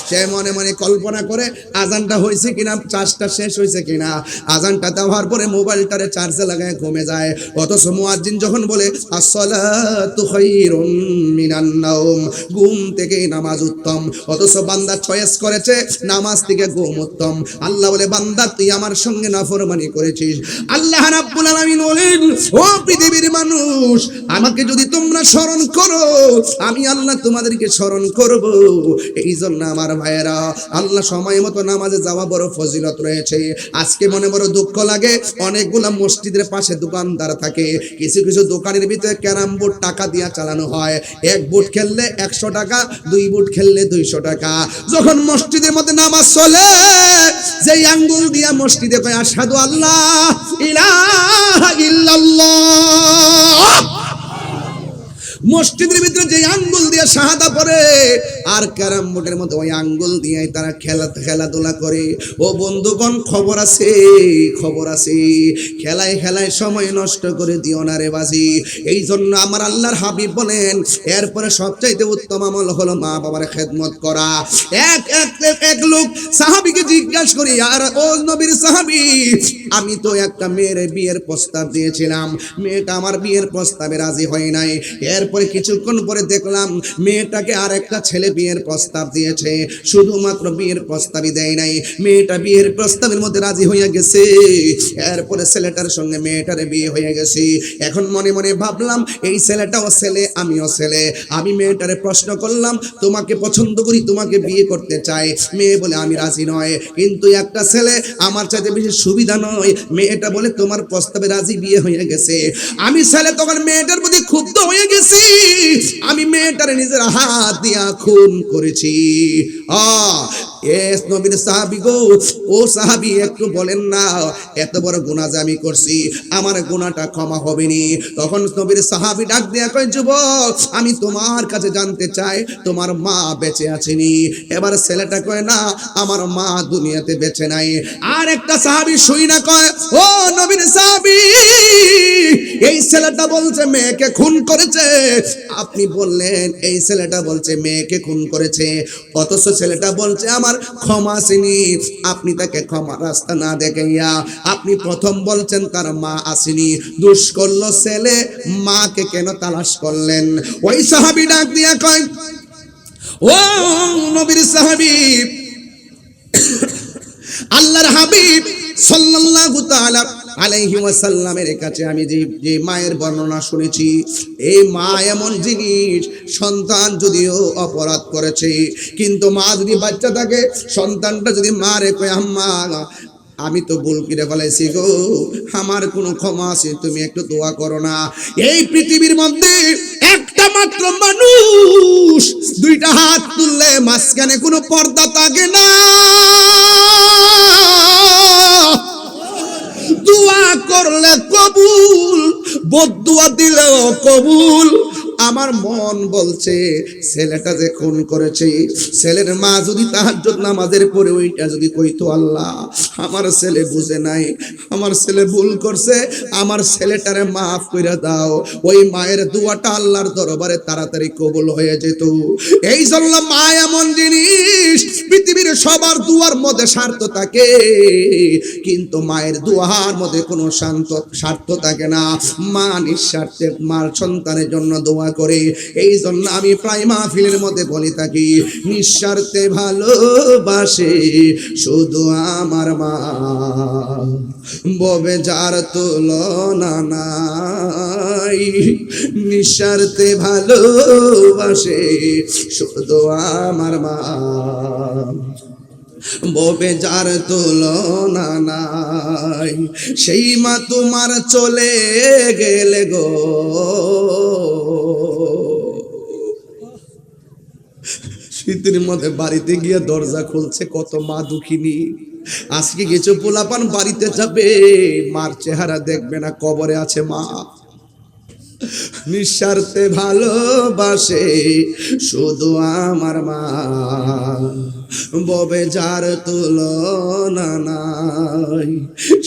সে মনে মনে কল্পনা করে আজানটা হয়েছে কিনা, চার্জটা শেষ হয়েছে কিনা, আজানটা দেওয়ার পরে মোবাইলটারে চার্জে লাগায় ঘুমে যায়। অথচ মুয়াজ্জিন যখন বলে আসসালাতু খায়রুম মিনান নাওম, ঘুম ঘুম থেকে নামাজ উত্তম, অথচ বান্দা চয়েস করেছে নামাজ থেকে ঘুম উত্তম। আল্লাহ বলে বান্দা তুই আমার সঙ্গে নাফরমানি করেছিস। আল্লাহ রাব্বুল আলামিন বলেন ও পৃথিবীর মানুষ, আমাকে যদি তোমরা স্মরণ করো আমি আল্লাহ তোমাদেরকে স্মরণ করব। এই জন্য আমার ভাইয়েরা, আল্লাহ সময় মতো নামাজে যাওয়া বড় ফজিলত রয়েছে। আজকে মনে বড় দুঃখ লাগে, অনেকগুলা মসজিদের পাশে দোকানদার থাকে, কিছু কিছু দোকানের ভিতরে ক্যারাম বোর্ড টাকা দিয়া চালানো হয়। এক বুট খেললে 100 টাকা, 2 বুট খেললে 200 টাকা। যখন মসজিদের মধ্যে নামাজ চলে, যে আঙ্গুল দিয়া মসজিদে কয় আশহাদু আল্লাহ ইলাহা ইল্লাল্লাহ, মসজিদের ভিতরে যে আঙ্গুল দিয়ে শাহাদা পড়ে, আর ক্যারাম বোর্ডের মধ্যে ওই আঙ্গুল দিয়ে তারা খেলাধুলা করে। ও বন্ধুগণ, খবর আছে, খবর আছে, খেলায় খেলায় সময় নষ্ট করে দিও না রে বাজি। এই জন্য আমার আল্লাহর হাবিব বলেন এরপরে সবচাইতে উত্তম আমল হলো মা বাবার খেদমত করা। এক লোক সাহাবীকে জিজ্ঞাসা করি, আর ও নবীর সাহাবী, আমি তো একটা মেয়ের বিয়ের প্রস্তাব দিয়েছিলাম, মেয়েটা আমার বিয়ের প্রস্তাবে রাজি হয় নাই। এরপরে কিছুক্ষণ পরে দেখলাম মেয়েটাকে আর একটা ছেলে বিয়ের প্রস্তাব দিয়েছে, শুধুমাত্র বিয়ের প্রস্তাবই দেয় নাই, মেয়েটা বিয়ের প্রস্তাবের মধ্যে রাজি হয়ে গেছে। এরপরে ছেলেটার সঙ্গে মেয়েটার বিয়ে হয়ে গেছে। এখন মনে মনে ভাবলাম এই ছেলেটাও ছেলে, আমিও ছেলে। আমি মেয়েটারে প্রশ্ন করলাম, তোমাকে পছন্দ করি, তোমাকে বিয়ে করতে চাই। মেয়ে বলে আমি রাজি নয়, কিন্তু একটা ছেলে আমার চাইতে বেশি সুবিধা নয়। মেয়েটা বলে তোমার প্রস্তাবে রাজি, বিয়ে হয়ে গেছে। আমি ছেলে তখন মেয়েটার প্রতি ক্ষুব্ধ হয়ে গেছি, আমি মেয়েটারে নিজের হাত দিয়া খুন করেছি। নবীর সাহাবী গো, ও সাহাবী একটু বলেন না, এত বড় গুনাহ যে আমি করছি, আমার গুনাহটা ক্ষমা হবে নি? তখন নবীর সাহাবী ডাক দিয়া কয়, যুবক আমি তোমার কাছে জানতে চাই তোমার মা বেঁচে আছেনি? এবার ছেলেটা কয়, না আমার মা দুনিয়াতে বেঁচে নাই। আর একটা সাহাবী শুই না কয়, ও নবীর সাহাবী, এই ছেলেটা বলছে মেয়েকে খুন করেছে। আপনি বললেন এই ছেলেটা বলছে মেয়েকে খুন করেছে, অথচ ছেলেটা বলছে আমার ক্ষমা আসেনি। আপনি তাকে ক্ষমা রাস্তা না দেখাইয়া আপনি প্রথম বলছেন তার মা আসেনি। দোষ করলো ছেলে, মাকে কেন তালাশ করলেন? ওই সাহাবী ডাক দিয়া কয়, ও নবীর সাহাবী, আল্লাহর হাবিব সাল্লাল্লাহু তাআলা আলাইহি ওয়াসাল্লামের কাছে আমি যে মায়ের বর্ণনা শুনেছি, এই মা এমন জিনিস, সন্তান যদিও অপরাধ করেছে, কিন্তু মা যদি বাচ্চা থাকে, সন্তানটা যদি মারে কয় আম্মা আমি তো ভুল করে ফেলেছি গো, আমার কোনো ক্ষমা আছে, তুমি একটু দোয়া করো না। এই পৃথিবীর মধ্যে একটা মাত্র মানুষ দুইটা হাত তুললে মাঝখানে কোনো পর্দা থাকে না, দোয়া করলে কবুল, বদদুয়া দিলেও কবুল। আমার মন বলছে ছেলেটা যে খুন করেছে, ছেলের মা যদি তাহাজ্জুদ নামাজের পরে ওইটা যদি কইতো, আল্লাহ আমার ছেলে বুঝে নাই, আমার ছেলে ভুল করছে, আমার ছেলেটারে মাফ কইরা দাও, ওই মায়ের দোয়াটা আল্লাহর দরবারে তাড়াতাড়ি কবুল হয়ে যেত। এই জন্য মা এমন জিনিস, পৃথিবীর সবার দুয়ার মধ্যে স্বার্থ থাকে, কিন্তু মায়ের দুয়ার মধ্যে কোনো স্বার্থ থাকে না। মা নিঃস্বার্থে মার সন্তানের জন্য দোয়া করে। এই জন্য আমি প্রায় মাহফিলের মধ্যে বলে থাকি, নিঃস্বার্থে ভালোবাসে শুধু আমার মা, ববে যার তুলনা নাই, নিঃস্বার্থে ভালোবাসে শুধু আমার মা, ববে যার তুলনা নাই, সেই মা তোমার চলে গেলে গো, শীতের মধ্যে বাড়িতে গিয়ে দরজা খুলছে কত মা দুঃখিনী। আজকে কিছু পোলাপান বাড়িতে যাবে, মার চেহারা দেখবে না, কবরে আছে মা। নিঃস্বার্থে ভালোবাসে শুধু আমার মা, ববে যার তুলনা নাই,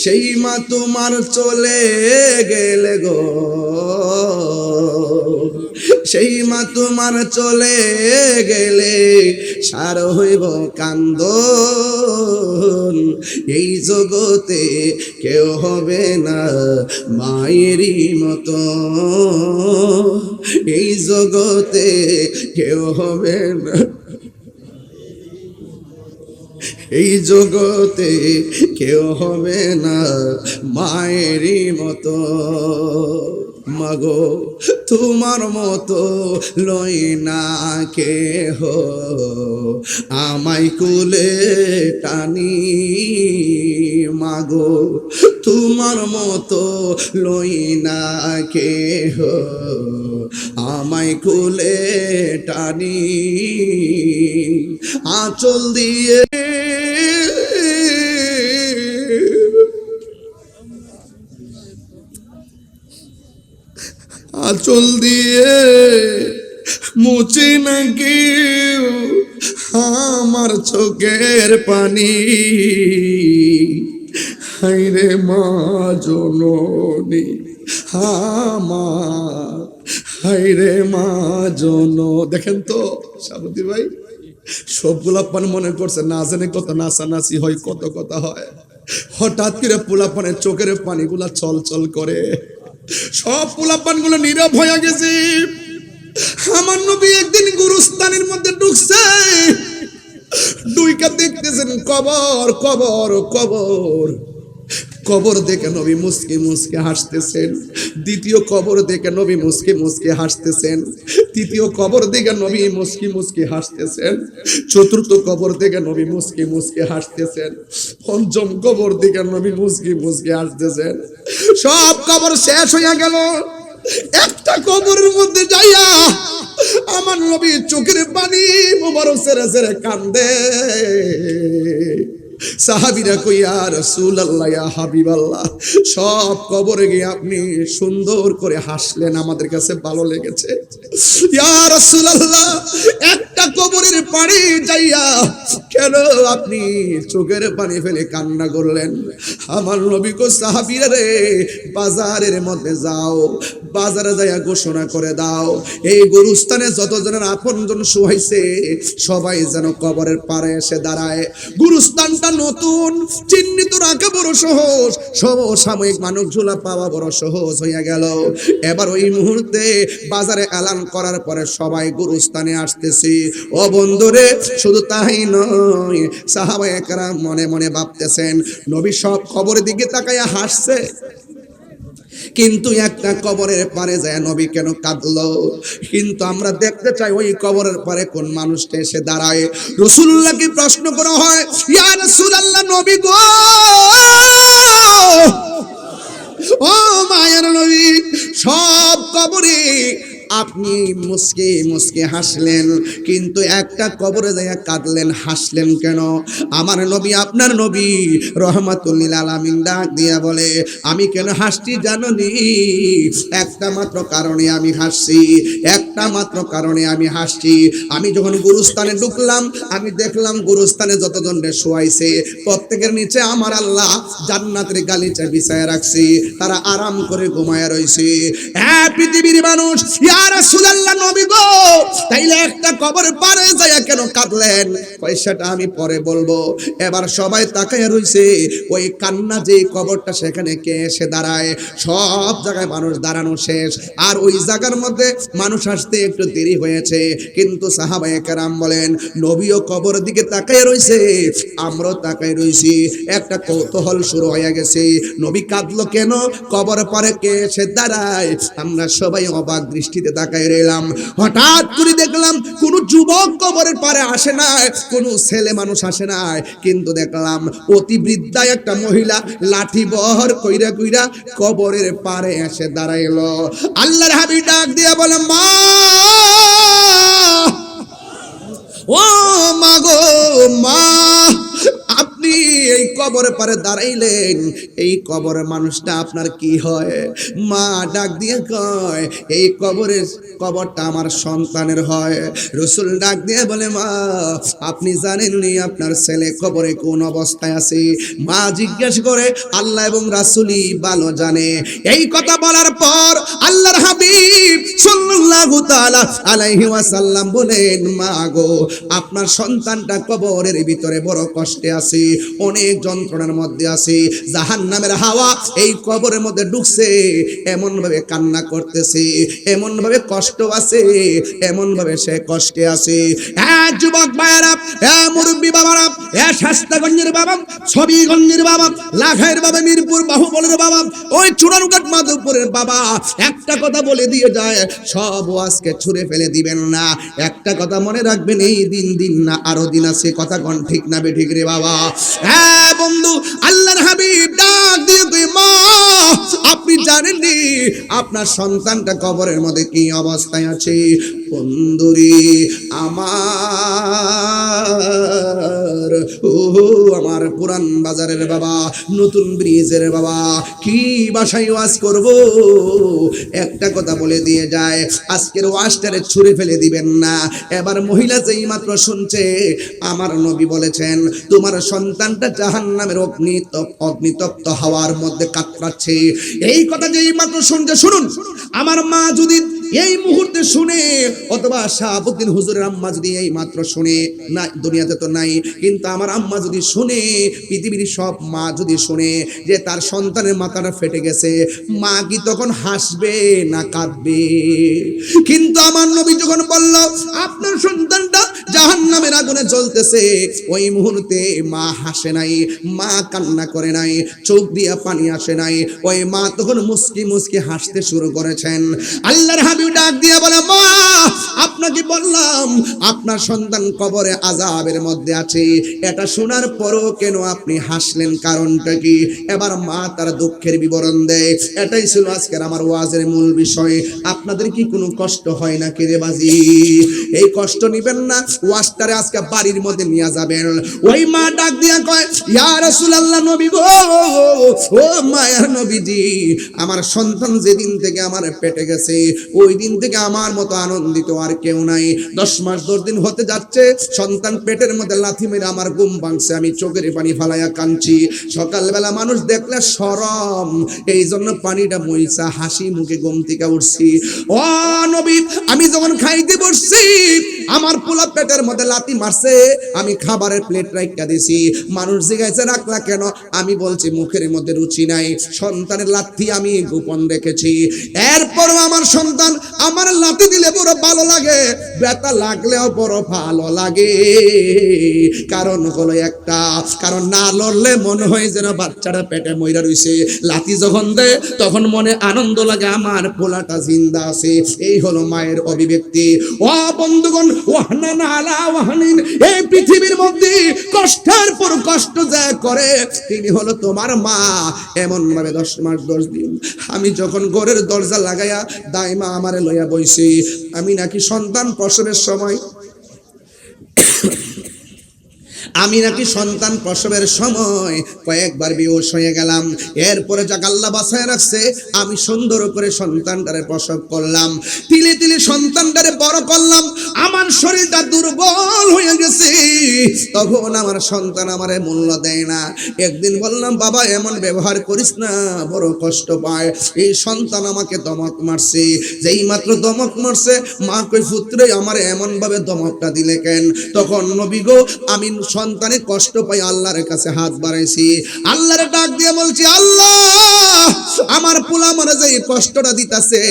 সেই মা তোমার চলে গেলে গো, সেই মা তোমার চলে গেলে সার হইব কান্দন, এই জগতে কেউ হবে না মায়েরই মতো, এই জগতে কেউ হবে না, এই জগতে কেউ হবে না মায়েরই মতো। মাগো তোমার মতো লই না কেহ, আমায় কুলে টানি, মাগো তোমার মতো লই না কেহ, আমায় কুলে টানি, আঁচল দিয়ে আঁচল দিয়ে মুছে না কেউ আমার চোখের পানি, হায়রে মা জননী আমার, হায়রে মা জন। দেখেন তো সাবতী ভাই, সব গোলাপান মনে করছে না জানে কত নাচানাচি হয়, কত কথা হয়, হঠাৎ করে পোলাপানের চোখের পানিগুলা চল চল করে, সব পোলাপান গুলো নীরব হয়ে গেছে। আমার নবী একদিন গুরুস্থানের মধ্যে ঢুকছে, ডুইকা দেখতেছেন কবর কবর কবর, কবর দেখে নবী মুস্কি মুস্কি হাসতেছেন, দ্বিতীয় কবর দেখে নবী মুস্কি মুস্কি হাসতেছেন, তৃতীয় কবর দেখে নবী মুস্কি মুস্কি হাসতেছেন, চতুর্থ কবর দেখে নবী মুস্কি মুস্কি হাসতেছেন, পঞ্চম কবর দেখে নবী মুস্কি মুস্কি হাসতেছেন। সব কবর শেষ হইয়া গেল, একটা কবরের মধ্যে যাইয়া আমার নবী চোখের পানি মোবারক ছেড়ে ছেড়ে কান্দে। সাহাবীরা কই ইয়া রাসূলুল্লাহ ইয়া হাবিবাল্লাহ, সব কবরে গিয়ে আপনি সুন্দর করে হাসলেন, আমাদের কাছে ভালো লেগেছে। ইয়া রাসূলুল্লাহ, একটা কবরের পানি যাইয়া কেন আপনি চোখের পানি ফেলে কান্না করলেন? আমার নবী কো সাহাবীরা রে, বাজারের মধ্যে যাও, বাজারে যাইয়া ঘোষণা করে দাও, এই গুরুস্থানে যতজনের আপনজন শুয়াইছে সবাই যেন কবরের পারে এসে দাঁড়ায়। গুরুস্থানটা নতুন, চিহ্নিত রাখা বড় সহজ, সমসাময়িক মানুষগুলা পাওয়া বড় সহজ হইয়া গেল। এবার ওই মুহূর্তে বাজারে এলান করার পরে সবাই গুরুস্থানে আসতেছি। ও বন্ধুরে, শুধু তাই নয়, সাহাবায়ে কেরাম মনে মনে ভাবতেছেন নবী সব কবরের দিকে তাকাইয়া হাসছে, কিন্তু একটা কবরের পারে যায় নবী কেন কাঁদলো? কিন্তু আমরা দেখতে চাই ওই কবরের পারে কোন মানুষটা এসে দাঁড়ায়। রাসূলুল্লাহকে প্রশ্ন করা হয়, ইয়া রাসূলুল্লাহ, নবী গো, ও মায়ের নবী, সব কবরে আপনি মুস্কি মুস্কি হাসলেন, কিন্তু একটা কবরে যাইয়া কাঁদলেন, হাসলেন কেন? আমার নবী, আপনার নবী রহমাতুল লিল আলামিন ডাক দিয়া বলে, আমি কেন হাসছি জানোনি? একটা মাত্র কারণে আমি হাসছি, একটা মাত্র কারণে আমি হাসছি। আমি যখন গুরুস্থানে ঢুকলাম, আমি দেখলাম গুরুস্থানে যতজনকে শোয়াইছে প্রত্যেকের নিচে আমার আল্লাহ জান্নাতের গালিচা বিছায়া রাখছি, তারা আরাম করে ঘুমায়া রইছে। হ্যাঁ পৃথিবীর মানুষ, ইয়া রাসূলুল্লাহ, নবী গো, তাইলে একটা কবর পারে যায়া কেন কাঁদলেন? পয়সাটা আমি পরে বলবো। এবার সবাই তাকায়া রইছে, ওই কান্না যে কবরটা সেখানে কে এসে দাঁড়ায়? সব জায়গায় মানুষ দাঁড়ানো শেষ, আর ওই জায়গার মধ্যে মানুষ আসতে একটু দেরি হয়েছে। কিন্তু সাহাবায়ে কেরাম বলেন, নবীও কবর দিকে তাকায় রইছে, আমরাও তাকায় রইছি। একটা কৌতূহল শুরু হয়ে গেছে, নবী কাঁদলো কেন? কবর পারে কে এসে দাঁড়ায়? আমরা সবাই অবাক দৃষ্টিতে তাকায় রইলাম। হঠাৎ করে দেখলাম কোন যুবক কবরের পারে আসে না, কোন ছেলে মানুষ আসে না, কিন্তু দেখলাম অতি বৃদ্ধা একটা মহিলা লাঠি বহর কইরা কইরা কবরের পারে এসে দাঁড়াইলো। আল্লাহর হাবিব ডাক দিয়া বলে, মা, ও মা গো, মা, আপনি এই কবরের পারে দাঁড়াইলেন, এই কবরের মানুষটা আপনার কি হয়? মা ডাক দিয়ে কয়, এই কবরটা আমার সন্তানের হয়। রাসূল ডাক দিয়ে বলে, মা আপনি জানেননি আপনার ছেলে কবরে কোন অবস্থায় আছে? মা জিজ্ঞাসা করে, আল্লাহ এবং রাসূলই ভালো জানে। এই কথা বলার পর আল্লাহর হাবিব সাল্লাল্লাহু তাআলা আলাইহি ওয়াসাল্লাম বলেন, মা গো আপনার সন্তানটা কবরের ভিতরে বড় কষ্টে আছে, অনেক যন্ত্রণার মধ্যে আছে। জাহান্নামের হাওয়া এই কবরের মধ্যে ঢুকছে, এমন ভাবে কান্না করতেছে, এমন ভাবে কষ্ট আছে, এমন ভাবে সে কষ্টে আছে। হ্যাঁ যুবক ভাইরা, হ্যাঁ মুরব্বী বাবারা, হ্যাঁ শাস্তাগঞ্জের বাবা, ছবিগঞ্জের বাবা, লাখাইয়ের বাবা, মিরপুর বাহুবলের বাবা, ওই চূড়ানঘাট মাধবপুরের বাবা, একটা কথা বলে দিয়ে যায়, সব আজকে ছুঁড়ে ফেলে দিবেন না। একটা কথা মনে রাখবেন, এই দিন না আরো দিন আছে। কথা কোন ঠিক না বেঠিক রে বাবা? হ্যাঁ বন্ধু, আল্লাহর হাবিব ডাক দিয়ে তুই, মা আপনি জানেননি আপনার সন্তানটা কবরের মধ্যে কি অবস্থায় আছে? বন্ধুরি আমার, ও আমার পুরান বাজারের বাবা, নতুন ব্রিজের বাবা, কি ভাষায় ওয়াজ করব? একটা কথা বলে দিয়ে যায়, আজকের ওয়াজটারে ছুঁড়ে ফেলে দিবেন না। এবার মহিলা যেই মাত্র শুনছে, আমার নবী বলেছেন তোমার সন্তানটা জাহান্নামের অগ্নিতপ্ত হাওয়ার মধ্যে কাতরাচ্ছে, এই কথা যেই মাত্র শুনছে, শুনুন আমার মা যদি এই মুহূর্তে শুনে, অথবা শাহাবুদ্দিন হুজুরের আম্মা যদি এই মাত্র শুনে, না দুনিয়াতে তো নাই, কিন্তু আমার আম্মা যদি শুনে, পৃথিবীর সব মা যদি শুনে যে তার সন্তানের মাথাটা ফেটে গেছে, মা কি তখন হাসবে না কাঁদবে? কিন্তু আমার নবী যখন বলল আপনার সন্তানটা জাহান্নামের আগুনে জ্বলতেছে, ওই মুহূর্তে মা হাসে নাই, মা কান্না করে নাই, চোখ দিয়ে পানি আসে নাই, ওই মা তখন মুস্কি মুস্কি হাসতে শুরু করেছেন। আল্লাহর হাবিব ডাক দিয়ে বলে, মা আপনাকে বললাম আপনার সন্তান কবরে আযাবের মধ্যে আছে, এটা শোনার পরও কেন আপনি হাসলেন, কারণটা কি? এবার মা তার দুঃখের বিবরণ দেয়। এটাই ছিল আজকের আমার ওয়াজের মূল বিষয়। আপনাদের কি কোনো কষ্ট হয় না কে রে বাজি? এই কষ্ট নিবেন না, ওয়াজটারে আজকে বাড়ির মধ্যে নিয়ে যাবেন। ওই মা ডাক দিয়া কয়, ইয়া রাসূলুল্লাহ, নবী গো, ও মায়ার নবীজি, আমার সন্তান যেদিন থেকে আমার পেটে গেছে, ওই দিন থেকে আমার মতো আনন্দিত আর কেউ নাই। 10 মাস 10 দিন হতে যাচ্ছে, সন্তান পেটের মধ্যে লাথি মেরে আমার ঘুম ভাঙছে, আমি চোখের পানি ফালাইয়া কাঁদছি। সকালবেলা মানুষ দেখলে শরম, এই জন্য পানিটা মইসা হাসি মুখে ঘুম থেকে উঠছি। ও নবী, আমি যখন খাইতে বসছি, আমার পোলা পেটের মধ্যে লাথি মারছে, আমি খাবারের প্লেট রাখা দিছি, মানুষ জিজ্ঞাসা রাখলা কেন? আমি বলছি মুখের মধ্যে রুচি নাই, সন্তানের লাথি আমি গোপন রেখেছি। এরপরও আমার সন্তান আমার লাথি দিলে বড় ভালো লাগে, ব্যথা লাগলেও বড় ভালো লাগে। কারণ হলো একটা, কারণ না লড়লে মনে হয় যেন বাচ্চাটা পেটে মইরা রইছে, লাথি যখন দেয় তখন মনে আনন্দ লাগে আমার পোলাটা জিন্দা আছে। এই হলো মায়ের অভিব্যক্তি। ও বন্ধুগণ, ওয়াহনান আলা ওয়াহনিন, এই পৃথিবীর মধ্যে কষ্টের পর কষ্ট যা করে তিনি হলো তোমার মা। এমন ভাবে 10 মাস 10 দিন আমি যখন ঘরের দরজা লাগাইয়া দাইমা আমারে লইয়া বইছি, আমি নাকি সন্তান প্রসবের সময় কয়েকবার বেহুশ হয়ে গেলাম। এরপরে যাক আল্লাহ বাঁচায় রাখছে, আমি সুন্দর করে সন্তানটারে প্রসব করলাম, তিলে তিলে সন্তানটারে বড় করলাম। আমার শরীরটা দুর্বল হয়ে গেছে, তখন আমার সন্তান আমারে মূল্য দেয় না। একদিন বললাম, বাবা এমন ব্যবহার করিস না, বড় কষ্ট পায়। এই সন্তান আমাকে দমক মারছে, যেই মাত্র দমক মারছে, মা কই পুত্রে আমার এমন ভাবে দমকটা দিলে কেন? তখন নবী গো, আমি সন্তানের কষ্ট পাই, আল্লাহর কাছে হাত বাড়াইছি, আল্লাহর ডাক দিয়ে বলছি, আল্লাহ আমার পোলা মনে যে কষ্টটা দিতাছে,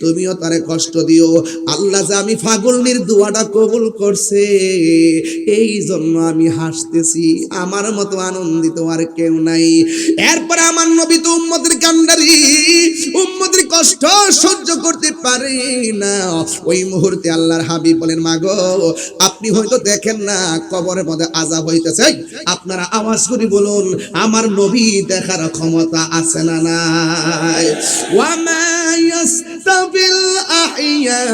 তুমিও তারে কষ্ট দিও। আল্লাহ যে আমি ফাগুলনির দোয়াটা কবুল করছে, এই জন্য আমি হাসতেছি, আমার মতো আনন্দিত আর কেউ নাই। এরপরে আমার নবী তো উম্মতের কান্ডারি, উম্মতের কষ্ট সহ্য করতে পারে না। ওই মুহূর্তে আল্লাহর হাবিব বলেন, মাগো আপনি হয়তো দেখেন না কবরের মধ্যে আযাব হইতেছে, আপনারা আওয়াজ করে বলুন আমার নবী দেখার ক্ষমতা আছে না নাই? ওয়া মা ইয়াস্তাবিল আহইয়া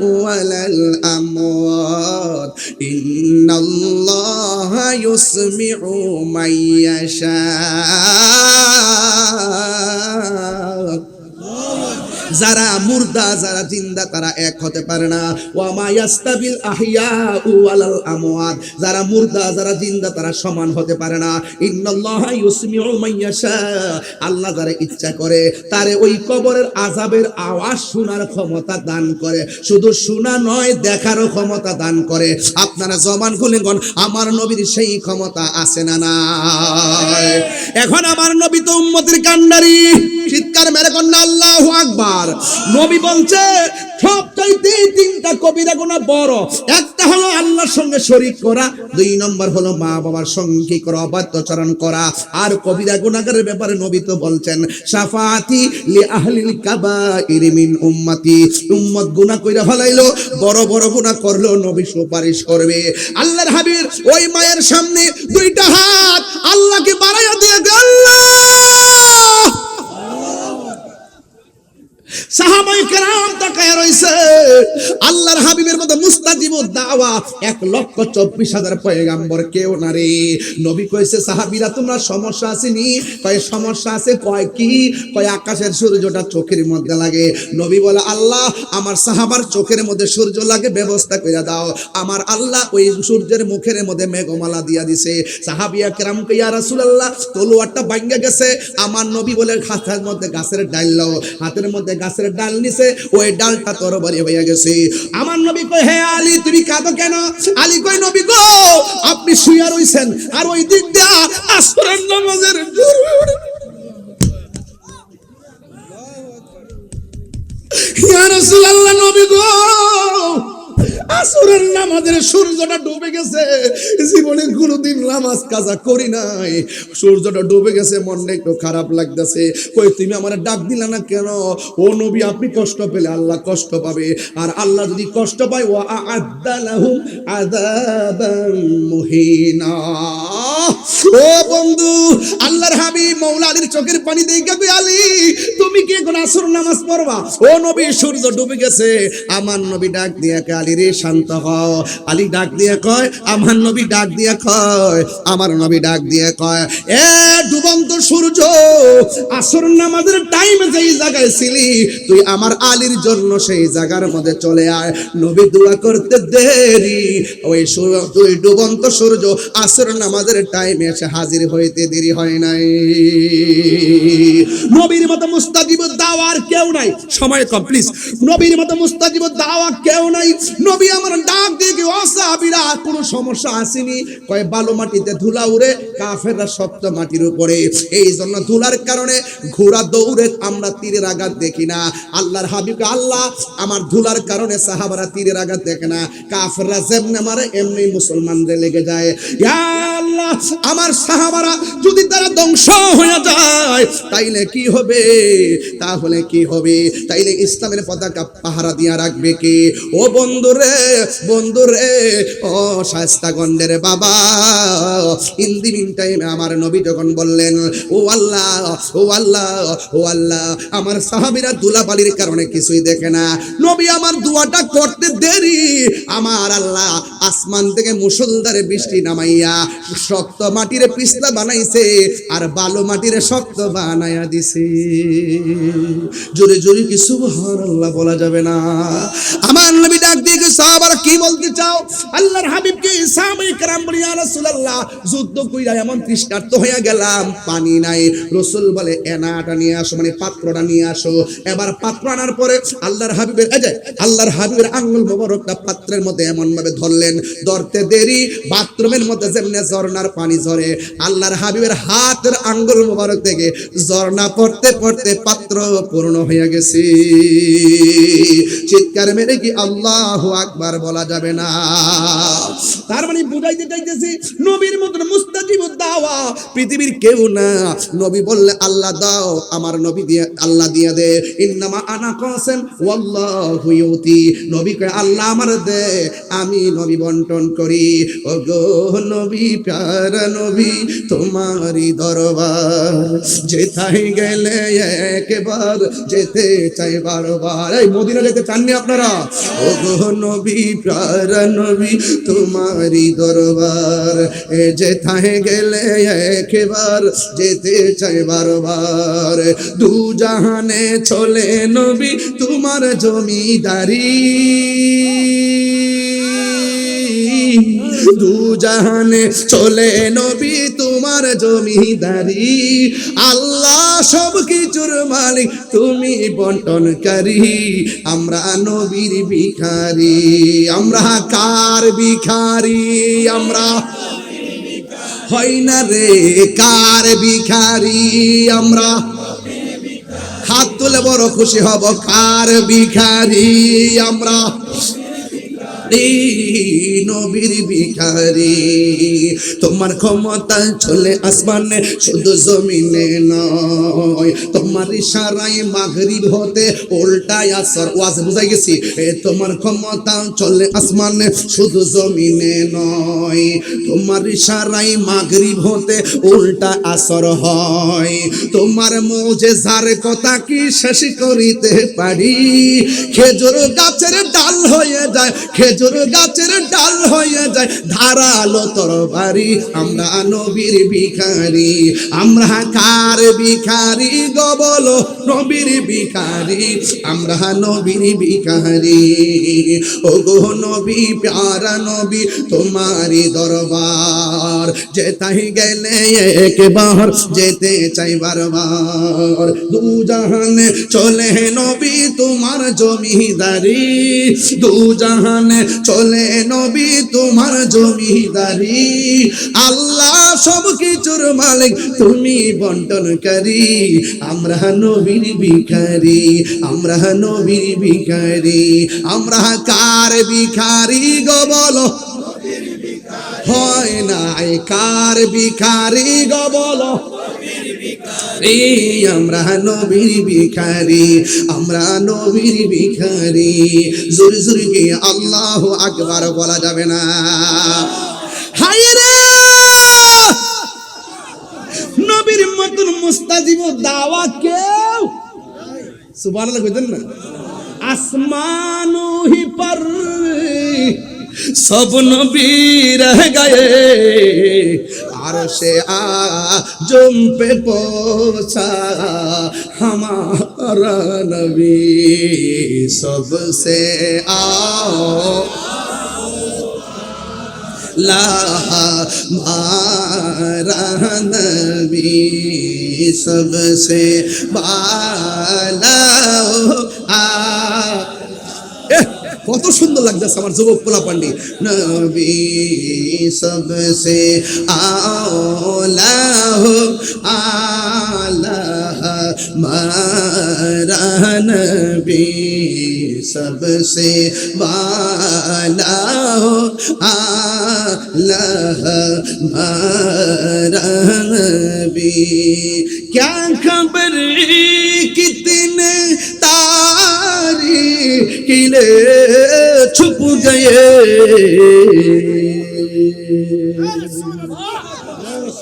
ওয়ালাল আমওয়াত ইন্নাল্লাহা ইউসমিউ মান ইয়াশা। যারা মুর্দা যারা জিন্দা তারা এক হতে পারে না। ওয়া মা ইয়াস্তাবিল আহইয়া ওয়ালাল আমওয়াত, যারা মুর্দা যারা জিন্দা তারা সমান হতে পারে না। ইন্নাল্লাহা ইউসমিউ মান ইয়াশা, আল্লাহ যারা ইচ্ছা করে তারে ওই কবরের আযাবের আওয়াজ শোনার ক্ষমতা দান করে, শুধু শোনা নয় দেখারও ক্ষমতা দান করে। আপনারা জবান খুলে কোন আমার নবীর সেই ক্ষমতা আছে না নাই? এখন আমার নবী তো উম্মতের কান্ডারি, চিৎকার মেরে কোন আল্লাহু আকবার। নবী বলছে সবচাইতে তিনটা কবিরা গুনাহ বড়, একটা হলো আল্লাহর সঙ্গে শরীক করা, দুই নম্বর হলো মা বাবার সঙ্গে কি করা, অবাধ্যচরণ করা। আর কবিরা গুনাহের ব্যাপারে নবী তো বলছেন শাফাআতি লি আহলিল কাবাইর মিন উম্মতি, উম্মত গুনাহ কইরা ফলাইলো, বড় বড় গুনাহ করলো নবী সুপারিশ করবে। আল্লাহর হাবিব ওই মায়ের সামনে দুইটা হাত আল্লাহকে বাড়াইয়া দিয়ে আল্লাহ, সাহাবায়ে কেরাম তাকায় রইছে। আল্লাহর হাবিবের মতো মুস্তাজিবুদ দাওয়া 1,24,000 পয়গাম্বর কেউ না রে। নবী কইছে সাহাবীরা তোমরা সমস্যা আসেনি? কয় সমস্যা আছে। কয় কি? কয় আকাশের সূর্যটা চোখের মধ্যে লাগে। নবী বলে আল্লাহ আমার সাহাবার চোখের মধ্যে সূর্য লাগে ব্যবস্থা কইরা দাও। আমার আল্লাহ ওই সূর্যের মুখের মধ্যে মেঘমালা দিয়া দিছে। সাহাবিয়া কেরাম কই ইয়া রাসূলুল্লাহ তলোয়ারটা ভাঙা গেছে। আমার নবী বলে হাতের মধ্যে গাছের ডাল লাও, হাতের মধ্যে গাছের ডাল নিছে, ওই ডালটা তরবারি হইয়া গেছে। আমার নবী কয় হে আলী তুমি কাঁদো কেন? আলী কয় নবী গো আপনি শুইয়া রইছেন আর ওই দিক দিয়া আসরের নামাজের ইয়া রাসূলুল্লাহ নবী গো আসরের নামাজের সূর্যটা ডুবে গেছে, জীবনে কোনোদিন নামাজ কাজা করি নাই, সূর্যটা ডুবে গেছে, মনটা একটু খারাপ লাগতেছে। কই তুমি আমারে ডাক দিলা না কেন? ও নবী আপনি কষ্ট পেলে আল্লাহ কষ্ট পাবে, আর আল্লাহ যদি কষ্ট পায় ওয়া আ'আদ্দা লাহুম আযাবান মুহিনা। ও বন্ধু আল্লাহর হাবিব মাওলা আলীর চোখের পানি দেখে কই আলী তুমি কি এখন আসর নামাজ পড়বা? ও নবী সূর্য ডুবে গেছে। আমার নবী ডাক দিয়ে কয় আলী রে শান্ত হও। আলী ডাক দিয়ে কয় আমার নবী ডাক দিয়ে কয় আমার নবী ডাক দিয়ে কয় এ ডুবন্ত সূর্য আসর নামাজের টাইমে যেই জায়গায় ছিলি তুই আমার আলীর জন্য সেই জায়গার মধ্যে চলে আয়। নবী দোয়া করতে দেরি, ওই তুই ডুবন্ত সূর্য আসর নামাজের টাইমে এসে হাজির হইতে দেরি হয় নাই। নবীর মতো মুস্তাজিবুদ দাওয়া আর কেউ নাই। সময় কম প্লিজ। নবীর মতো মুস্তাজিবুদ দাওয়া কেউ নাই। নবী আমার ডাক দিয়ে কি সাহাবীরা কোনো সমস্যা আসেনি? কয় বালু মাটিতে ধুলা উড়ে, কাফেররা শক্ত মাটির উপরে, এই জন্য ধুলার কারণে ঘোড়া দৌড়ে আমরা তীরের আঘাত দেখি না। আল্লাহর হাবিব আল্লাহ আমার ধুলার কারণে সাহাবারা তীরের আঘাত দেখে না, কাফেররা যেমনে মারে এমনি মুসলমানদের লেগে যায়। ইয়া আল্লাহ আমার সাহাবারা যদি তারা ধ্বংস হয়ে যায় তাইলে কি হবে? তাহলে কি হবে? তাইলে ইসলামের পতাকা পাহারা দিয়া রাখবে কে? ও বন্ধুরে বন্ধুরে ও শায়েস্তাগঞ্জের বাবা, ইন দি মিন টাইমে আমার নবী যখন বললেন ও আল্লাহ ও আল্লাহ ও আল্লাহ, আমার সাহাবীরা ধুলাবালির কারণে কিছুই দেখে না। নবী আমার দোয়াটা করতে দেরি, আমার আল্লাহ আসমান থেকে মুষলধারে বৃষ্টি নামাইয়া শক্ত মাটির পিছলা বানাইছে আর বালু মাটির শক্ত বানাইয়া দিছে। জোরে জোরে কি সুবহানাল্লাহ বলা যাবে না? আমার নবী ডাক দিয়ে সাহাবারা কি বলতে চাও? আল্লাহর হাবিবকে সাহাবায়ে কেরাম বলে ইয়া রাসূলুল্লাহ যুদ্ধ কইরা এমন তৃষ্ণার্ত হয়ে গেলাম, পানি নাই। রাসূল বলে এনাটা নিয়ে আসো, মানে পাত্রটা নিয়ে আসো। এবার পাত্র আনার পরে আল্লাহর হাবিবের আল্লাহর হাবিবের আঙ্গুল মোবারকটা পাত্রের মধ্যে এমন ভাবে ধরলেন, ধরতে দেরি বাথরুমের মধ্যে যেমনে ঝর্ণার পানি ঝরে, আল্লাহর হাবিবের হাতের আঙ্গুল মোবারক থেকে ঝর্ণা পড়তে পড়তে পাত্র পূর্ণ হয়ে গেছে। চিৎকার মেরে কি আল্লাহু আকবার বলা যাবে না? তার মানে বুঝাইতে চাইতেছি নবীর মতন মুস্তাজিবুদ দাওয়া বাবা, পৃথিবীর কেউ না। নবী বললে আল্লাহ দাও, আমার নবী দিয়ে আল্লাহ দিয়ে দে। ইন্নামা আনা কাসেম ওয়াল্লাহু ইউতি, নবী কয় আল্লাহ আমার দে, আমি নবী বন্টন করি। ও গো নবী, প্যারা নবী, তোমারই দরবার যেথায় গেলে একবার যেতে চাই বারবার। এই মদিনা যেতে চাননি আপনারা? ও গো নবী, প্যারা নবী, তোমারই দরবার যেথায় গেলে একবার যেতে চাই বারবার। দু জাহানে চলে নবী তোমার জমিদারি, দু জাহানে চলে নবী তোমার জমিদারি। আল্লাহ সব কিছুর মালিক, তুমি বন্টনকারী। আমরা নবীর ভিখারি, আমরা কার ভিখারি? আমরা হয় না রে কার ভিখারি? আমরা হাত তুলে বড় খুশি হব, কার ভিখারি? আমরা নবীর ভিখারি। তোমার ক্ষমতা চলে আসমানে শুধু জমিনে নয়, তোমার ইশারায় মাগরিব হতে উল্টায় আসর। ওয়াজ বুঝাই গেছি? তোমার ক্ষমতা চলে আসমানে শুধু জমিনে নয়, তোমার ইশারায় মাগরিব হতে উল্টা আসর হয়। তোমার মুজিজার কথা কি শেষ করিতে পারি? খেজুর গাছের ডাল হয়ে যায়, খেজুর গাছের ডাল হয়ে যায় ধারালো তরবারি। আমরা নবীর ভিখারি, আমরা কার ভিখারি গো বলো? নবীর ভিখারি, আমরা নবীর ভিখারি। ও গো নবী, প্যারা নবী, তোমারই দরবার যেতাই গেলে একবার যেতে চাই বারবার। দু জাহানে চলে নবী তোমার জমিদারি, দু জাহানে চলে নবী তোমার জমিদারি। আল্লাহ সব কিছুর মালিক, তুমি বন্টনকারী। আমরা নবীর ভিখারি, আমরা নবীর ভিখারি। আমরা কার ভিখারি গো বলো? হয় না কার ভিখারি গো বলো? আমরা নবীর ভিখারি, আমরা নবীর ভিখারি। জোরে জোরে কি আল্লাহু আকবার বলা যাবে না? হায় রে, নবীর মতন মুস্তাজিব দাওয়া কেউ সুবহানাল্লাহ কইতেন না? আসমানো হি পর सब नबी रह गए, अर्शे आज़म पे पहुंचा हमारा नबी। सबसे आओ ला हमारा नबी, सबसे बाला কত সুন্দর লাগতেছে আমার যুবক পোলা পান্ডি। নবী সবসে আওলা হো আলা মারা নবী, সবসে বালা হো আলা মারা নবী। क्या खबर कितने तारी किले छुप गए,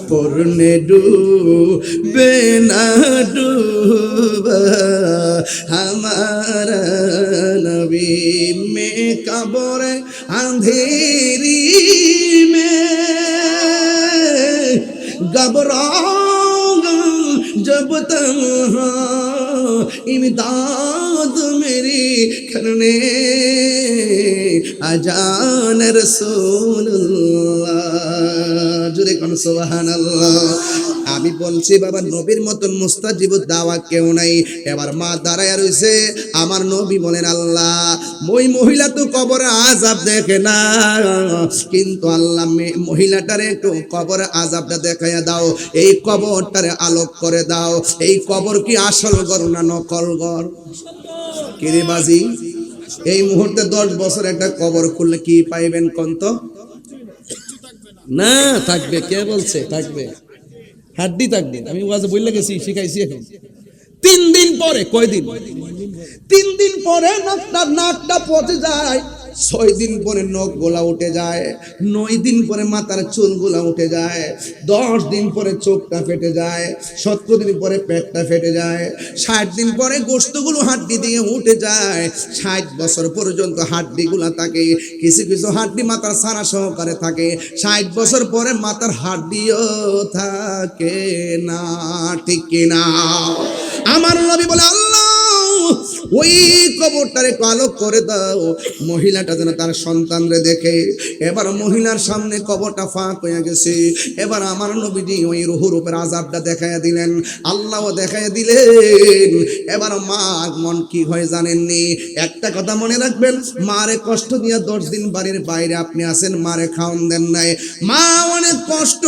पुरने डूबे ना डूबा हमारा नबी। में कब्र अंधेरी में घबराऊंगा जब तन्हा, इमदाद मेरी करने আজান রাসূলুল্লাহ। জোরে কোন সুবহানাল্লাহ। আমি বলছি বাবা, নবীর মতন মুস্তাজিবুদ দাওয়া কেউ নাই। এবার মা দাঁড়ায় রইছে, আমার নবী বলেন আল্লাহ ওই মহিলা তো কবরে আযাব দেখে না, কিন্তু আল্লাহ মহিলাটারে একটু কবরে আযাবটা দেখাইয়া দাও, এই কবরটারে আলোক করে দাও। এই কবর কি আসল ঘর না নকল ঘর? কিরে বাজি, এই মুহূর্তে 10 বছর একটা কবর খুললে কি পাইবেন কোন তো? না থাকবে, কে বলছে থাকবে? হাড্ডি থাকবে। আমি ওয়াজে বললে গেছি, শিখাইছি এখন। 3 দিন পরে, কয়দিন? 3 দিন পরে নাকটা পচে যায়, 6 দিন পরে নখ গোলা উঠে যায়, 9 দিন পরে মাথার চুল গোলা উঠে যায়, 10 দিন পরে চোখটা ফেটে যায়, 17 দিন পরে পেটটা ফেটে যায়, 60 দিন পরে গোশতগুলো হাড্ডি দিয়ে উঠে যায়, 60 বছর পর্যন্ত হাড্ডিগুলা থাকে, কিছু কিছু হাড্ডি মাথার সারা সহকারে থাকে, 60 বছর পরে মাথার হাড্ডিও থাকে না। ঠিক কিনা? আমার নবী বলে, আল্লাহ ওই কবরটারে কালো করে দাও, মহিলাটা যেন তার সন্তানরে দেখে। এবার মহিলার সামনে কবরটা ফাঁক হয়ে গেছে। এবার আমার নবীজি ওই রুহুর উপর আযাবটা দেখাইয়া দিলেন, আল্লাহও দেখাইয়া দিলেন। এবার মা মন কি হয় জানেননি? একটা কথা মনে রাখবেন, মারে কষ্ট দিয়া 10 দিন বাড়ির বাইরে আপনি আছেন, মারে খাওন দেন নাই। মা অনেক কষ্ট,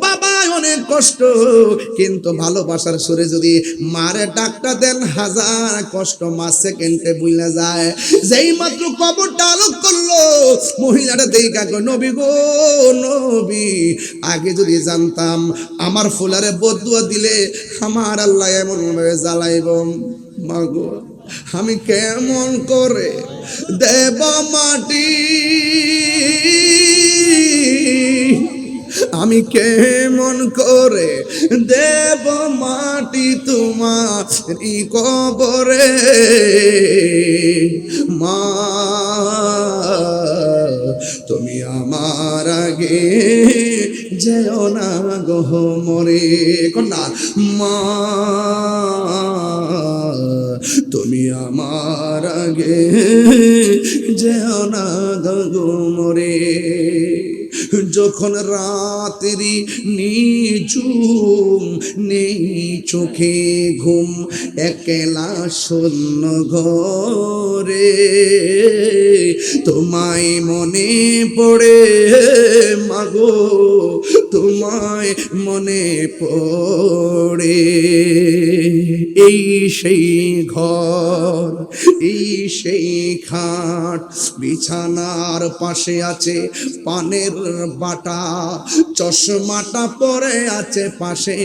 বাবা অনেক কষ্ট, কিন্তু ভালোবাসার সুরে যদি মারে ডাকটা দেন, হাজার কষ্ট মা সেকেন্ডে বুইলা যায়। যেই মাত্র কবরটা আলোক করলো, মহিলাটা দেখা কই, নবী গো নবী, আগে যদি জানতাম আমার ফুলারে বদুয়া দিলে আমার আল্লাহ এমন ভাবে জ্বালাইব, মাগো আমি কেমন করে দেব মাটি, আমি কেমন করে দেব মাটি তোমার কবরে, মা তুমি আমার আগে যেও না গো মরে, কন্যা মা তুমি আমার আগে যেও না গো মরে। যখন রাত্রি নিঝুম, নেই চোখে ঘুম, একলা শূন্য ঘরে, তোমায় মনে পড়ে মাগো, তোমায় মনে পড়ে। এই সেই ঘর, এই সেই খাট, বিছানার পাশে আছে পানের বাটা, চশমাটা পরে আছে পাশে,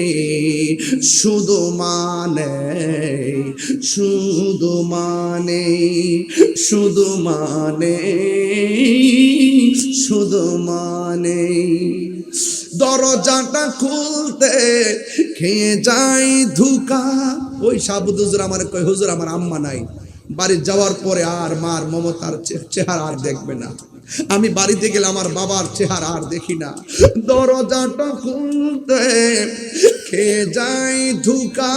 শুধু মানে, শুধু মানে, শুধু মানে, শুধু মানে। দরজাটা খুলতে খেয়ে যাই ধুকা। ওই সাবুদ হুজুর আমার কই, হুজুর আমার আম্মা নাই, বাড়ি যাওয়ার পরে আর মার মমতার চেহারা আর দেখবে না। আমি বাড়িতে গেলে আমার বাবার চেহারা আর দেখি না। দরজাটা খুলতে খেয়ে যাই ধুকা,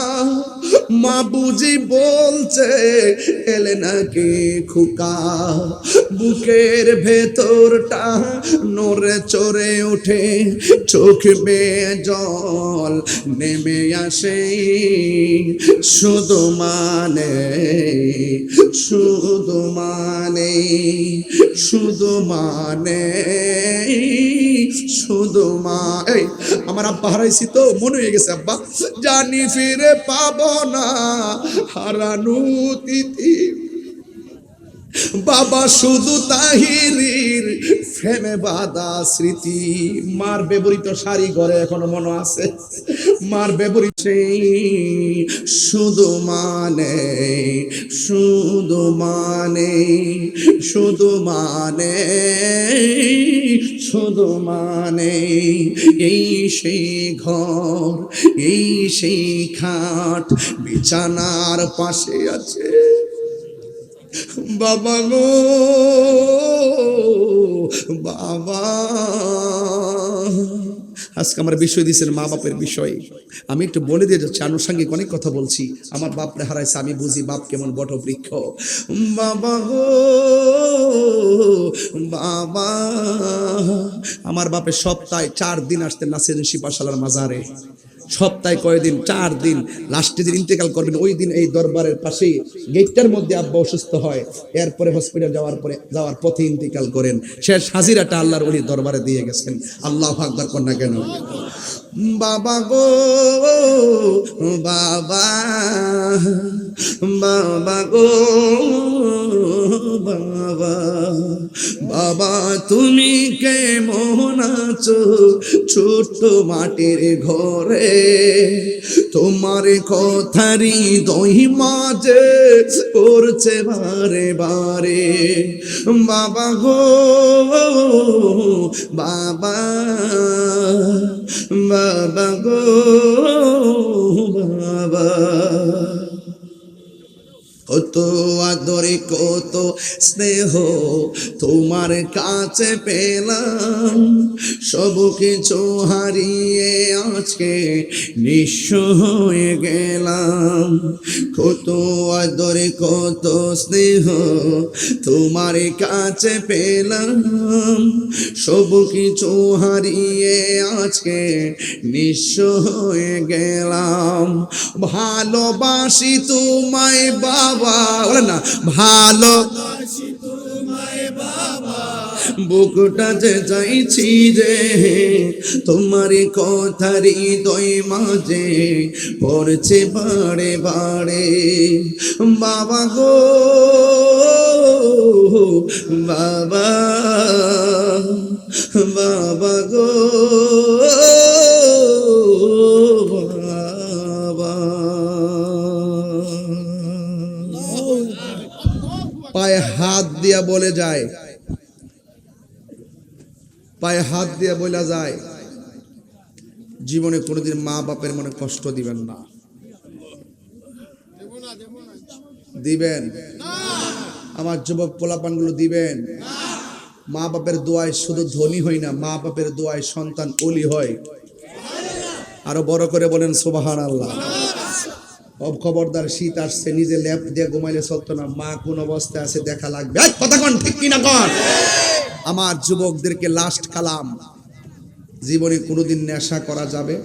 মা বুঝি বলছে এলে নাকি খুকা, বুকের ভেতরটা নড়ে চড়ে ওঠে, চোখ বেয়ে জল নেমে আসে, শুধু মানে, শুধু মানে, শুধু মানে, শুধু মা। এই আমার আব্বা হারাইছি তো, মনে হয়ে গেছে আব্বা, জানি ফিরে পাবো না হারানো তিথি, বাবা শুধু তাহিরির ফেমে বাঁধা স্মৃতি। মার ব্যবহৃত শাড়ি ঘরে এখনো মনে আছে, মার ব্যবহৃত শুধু মানে, শুধু মানে, শুধু মানে, শুধু মানে। এই সেই ঘর, এই সেই খাট, বিছানার পাশে আছে বাবা গো বাবা। আজকে আমার বিষয় দিয়েছেন মা বাপের বিষয়, আমি একটু বলে দিয়ে যাচ্ছি, আনুষঙ্গিক অনেক কথা বলছি। আমার বাপরে হারাইছে, আমি বুঝি বাপ কেমন বটবৃক্ষ। বাবা গো বাবা, আমার বাপের সপ্তাহে 4 দিন আসতেন নাসির শিপাশালার মাজারে। সপ্তাহে কয়দিন? 4 দিন। লাস্টে দিন ইন্তেকাল করবেন ওই দিন এই দরবারের পাশেই গেটটার মধ্যে আব্বা অসুস্থ হয়, এরপরে হসপিটাল যাওয়ার পথে ইন্তেকাল করেন। শেষ হাজিরাটা আল্লাহর ওলি দরবারে দিয়ে গেছেন। আল্লাহু আকবার কন্যা কেন? বাবা গো বাবা, বাবা গো বাবা বাবা তুমি কেমন আছো ছোট্ট মাটির ঘরে তোমার কথারি দই মাঝে পড়ছে বারে বারে বাবা গো বাবা বাবা গো বাবা কত আদরে কত স্নেহ তোমার কাছে পেলাম সব কিছু হারিয়ে আজকে নিঃস্ব হয়ে গেলাম কত আদরে কত স্নেহ তোমার কাছে পেলাম সব কিছু হারিয়ে আজকে নিঃস্ব হয়ে গেলাম ভালোবাসি তোমায় বাবা বলেন না ভালোবাসি তোমায় বাবা বুকটা যে চাইছি রে তোমার কথারি দই মাঝে পড়ছে বারে বারে বাবা গো বাবা বাবা গো বাবা পায়ে হাত দিয়া বলে যায় পায়ে হাত দিয়া বলা যায় জীবনে কোনোদিন মা বাপের মনে কষ্ট দিবেন না দিবেন আমার যুবক পোলাপানগুলো দিবেন মা বাপের দোয়ায় শুধু ধনী হই না মা বাপের দোয়ায় সন্তান ওলি হয় আরো বড় করে বলেন সুবহানাল্লাহ খবরদার শীত আসছে নিজে ল্যাপ দিয়ে ঘুমাইলে চলতো না মা কোন অবস্থায় আছে দেখা লাগবে কথা কোন ঠিক কিনা কোন আমার যুবকদেরকে লাস্ট কালাম জীবনে কোনোদিন নেশা করা যাবে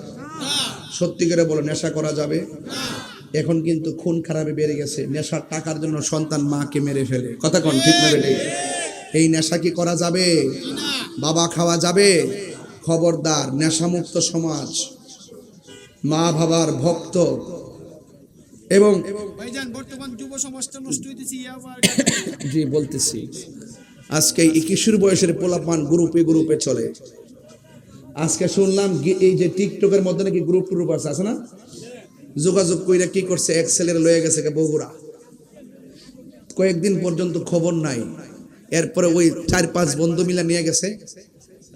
সত্যি করে বলো নেশা করা যাবে এখন কিন্তু খুন খারাপে বেড়ে গেছে নেশার টাকার জন্য সন্তান মাকে মেরে ফেলে কথা কোন ঠিক না বেটে এই নেশা কি করা যাবে বাবা খাওয়া যাবে খবরদার নেশামুক্ত সমাজ মা বাবার ভক্ত এবং ভাইজান বর্তমান যুব সমাজটা নষ্ট হইতেছে জি বলতেছি আজকে এই কিশোর বয়সের পোলাপান গ্রুপে চলে আজকে শুনলাম এই যে টিকটকের মধ্যে নাকি গ্রুপ আছে না যোগাযোগ কইরা কি করছে এক্সেলের লয়ে গেছে বগুড়া কয়েকদিন পর্যন্ত খবর নাই এরপরে ওই 4-5 বন্ধু মিলা নিয়ে গেছে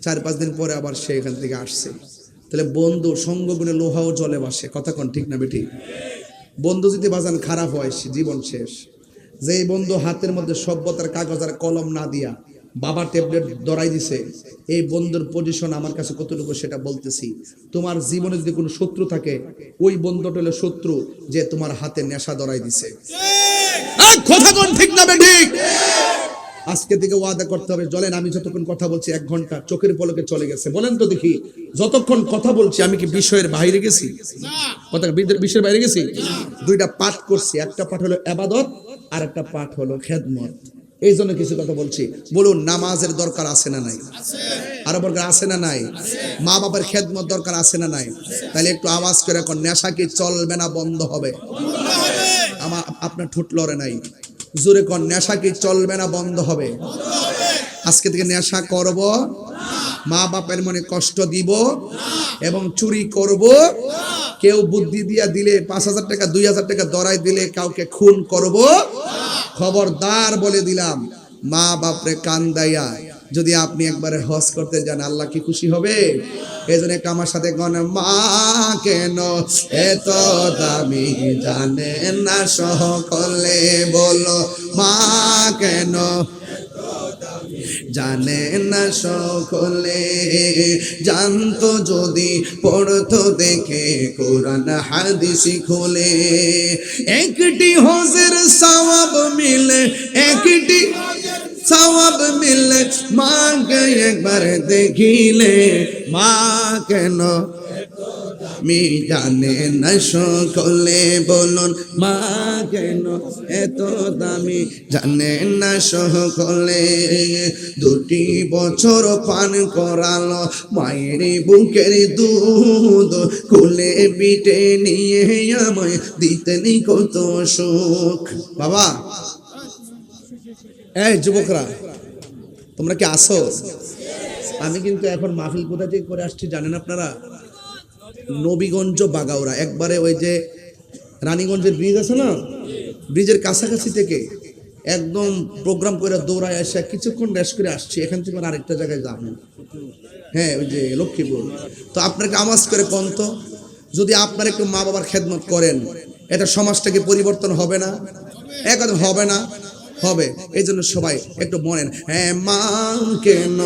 4-5 দিন পরে আবার সে এখান থেকে আসছে তাহলে বন্ধু সঙ্গ গুণে লোহাও জলে ভাসে কথা কোন ঠিক না বেটি বন্ধু যদি বাজান খারাপ হয় জীবন শেষ যেই বন্ধু হাতের মধ্যে সভ্যতার কাগজ আর কলম না দিয়া বাবা ট্যাবলেট ধরাই দিছে এই বন্ধুর পজিশন আমার কাছে কতটুকু সেটা বলতেছি তোমার জীবনে যদি কোনো শত্রু থাকে ওই বন্ধুটা হলো শত্রু যে তোমার হাতে নেশা ধরাই দিছে কথা কোন ঠিক না বেঠিক আজকে থেকে ওয়াদা করতে হবে চলেন আমি যতক্ষণ কথা বলছি 1 ঘন্টা চোখের পলকে চলে গেছে বলেন তো দেখি যতক্ষণ কথা বলছি আমি কি বিষয়ের বাইরে গেছি না কথা বিষয়ের বাইরে গেছি দুইটা পাঠ করছি একটা পাঠ হলো ইবাদত আর একটা পাঠ হলো খেদমত এই জন্য কিছু কথা বলছি বলুন নামাজের দরকার আছে না নাই আছে আরো দরকার আছে না নাই আছে মা বাবার খেদমত দরকার আছে না নাই তাহলে একটু আওয়াজ করে কোন নেশা কি চলবে না বন্ধ হবে আমার আপনার ঠোঁট লড়ে নাই জোরে কোন নেশা কি চলবে না বন্ধ হবে আজকে থেকে নেশা করব মা বাপের মনে কষ্ট দিব এবং চুরি করব কেউ বুদ্ধি দিয়া দিলে 5,000 টাকা 2,000 টাকা ধরাই দিলে কাউকে খুন করব খবরদার বলে দিলাম মা বাপরে কান্দাইয়া যদি আপনি একবারে হজ করতে যান আল্লাহ কি খুশি হবে এইজন্য একটা আমার সাথে কোন মা কেন এত দামি জানে না সকলে বলো মা কেন জানে না সকলে জানতো যদি পড়তো দেখে কোরআন হাদিস খুলে একটি হজের সওয়াব মিলে একটি সওয়াব মিলে মাকে একবার দেখিলে মা কেন মি জানে না সকলে বলুন মা কেন এত দামি জানে না সকলে 2 বছর পান করালো মায়ের বুকের দুধ কোলে পিঠে নিয়ে আমায় দিতেনি কত সুখ বাবা এই যুবকরা, তোমরা কি আসো? আমি কিন্তু এখন মাহফিল কোথা থেকে করে আসছি জানেন আপনারা? নবীগঞ্জ বাগাউড়া, একবারে ওই যে রানীগঞ্জের ব্রিজ আছে না, ব্রিজের কাছাকাছি থেকে একদম প্রোগ্রাম করে দৌড়ায় আসা কিছুক্ষণ রেস্ট করে আসছি। এখান থেকে আরেকটা জায়গায় যাবো, হ্যাঁ ওই যে লক্ষ্মীপুর। তো আপনাকে আওয়াজ করে কোন তো, যদি আপনার একটু মা বাবার খেদমত করেন, এটা সমাজটাকে পরিবর্তন হবে না? একদম হবে না? হবে। এই জন্য সবাই একটু বলেন, হ্যাঁ মা কেন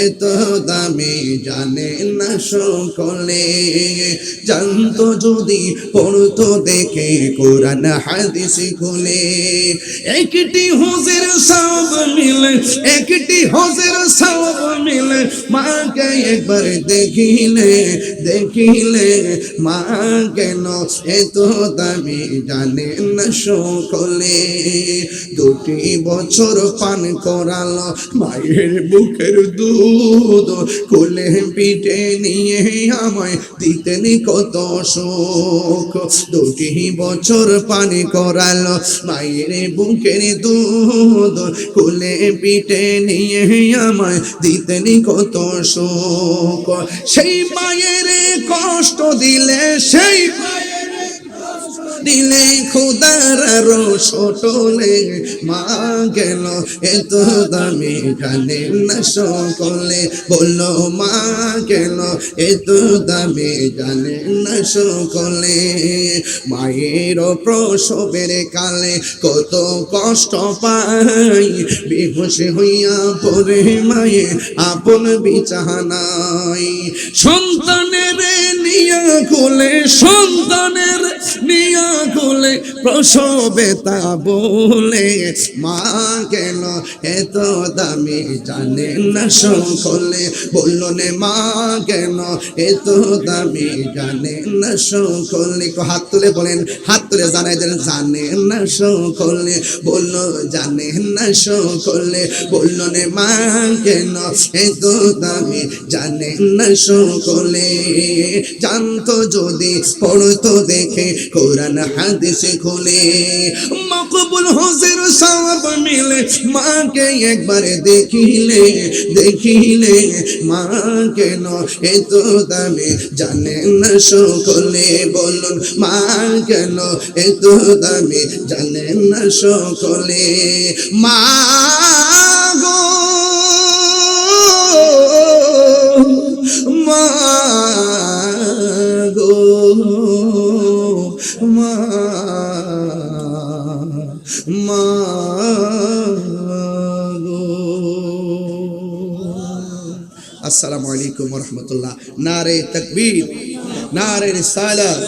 এত দামি জানে না সকলে, জানতো যদি পড়তো দেখে কোরআন হাদিস খুলে। একটি হজের সব মিলে, একটি হজের সব মিলে, মাকে একবার দেখিলে, দেখিলে মা কেন এত দামি জানে না সকলে। দুটি বছর পান করালো মায়ের বুকের দুধ, কোলে পিঠে নিয়ে আমায় দিতেন কত সুখ। দুটি বছর পান করালো মায়ের বুকের দুধ, কোলে পিঠে নিয়ে আমায় দিতেন কত সুখ। সেই মায়ের কষ্ট দিলে, সেই দিলে খোদার আরো ছোটলে, মা গেল এত দামি জানে না সকলে। বললো মা গেল এত দামি জানে না সকলে। মায়ের প্রসবের কালে কত কষ্ট পাই, বেহুশ হইয়া পড়ে মায়ে আপন বিছানায়। সন্তানের নিয়া কোলে, সন্তানের নিয়া কোলে প্রসবে তা বলে, মা কেন এত দামি জানে না সকলে। বলল নে মা কেন এত দামি জানে না সকলে। হাত তুলে বলেন, হাত তুলে জানাই দেন জানে না সকলে। বলল জানে না সকলে। বলল নে মা কেন এত দামি জানে না সকলে। জানতো যদি পড়তো দেখে কোরআন হাদিস খুলে। মকবুল হজের সওয়াব মিলে মাকে একবার দেখিলে, দেখিলে মা কেন এত দামি জানে না সকলে। বলুন মা কেন এত দামি জানে না সকলে। মা গো মা গো মা, মা গো। আসসালামু আলাইকুম ওয়া রাহমাতুল্লাহ। নারে তাকবীর, নারে রিসালাত,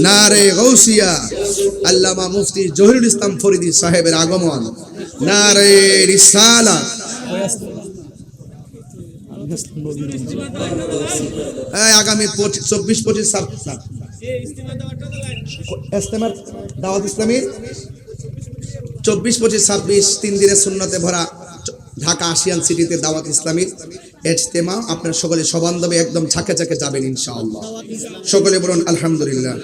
নারে গাউসিয়া। আল্লামা মুফতি জহিরুল ইসলাম ফরিদী সাহেবের আগমন। নারে রিসালাত। আগামী 24-25 ইস্তেমার দাওয়াত ইসলামীর 24-25-26 3 দিনের সুন্নতে ভরা ঢাকা আসিয়ান সিটিতে দাওয়াত ইসলামীর ইজতেমা। আপনার সকলে সবান্ধবে একদম ঝাঁকে ঝাঁকে যাবেন ইনশাআল্লাহ। সকলে বলুন আলহামদুলিল্লাহ।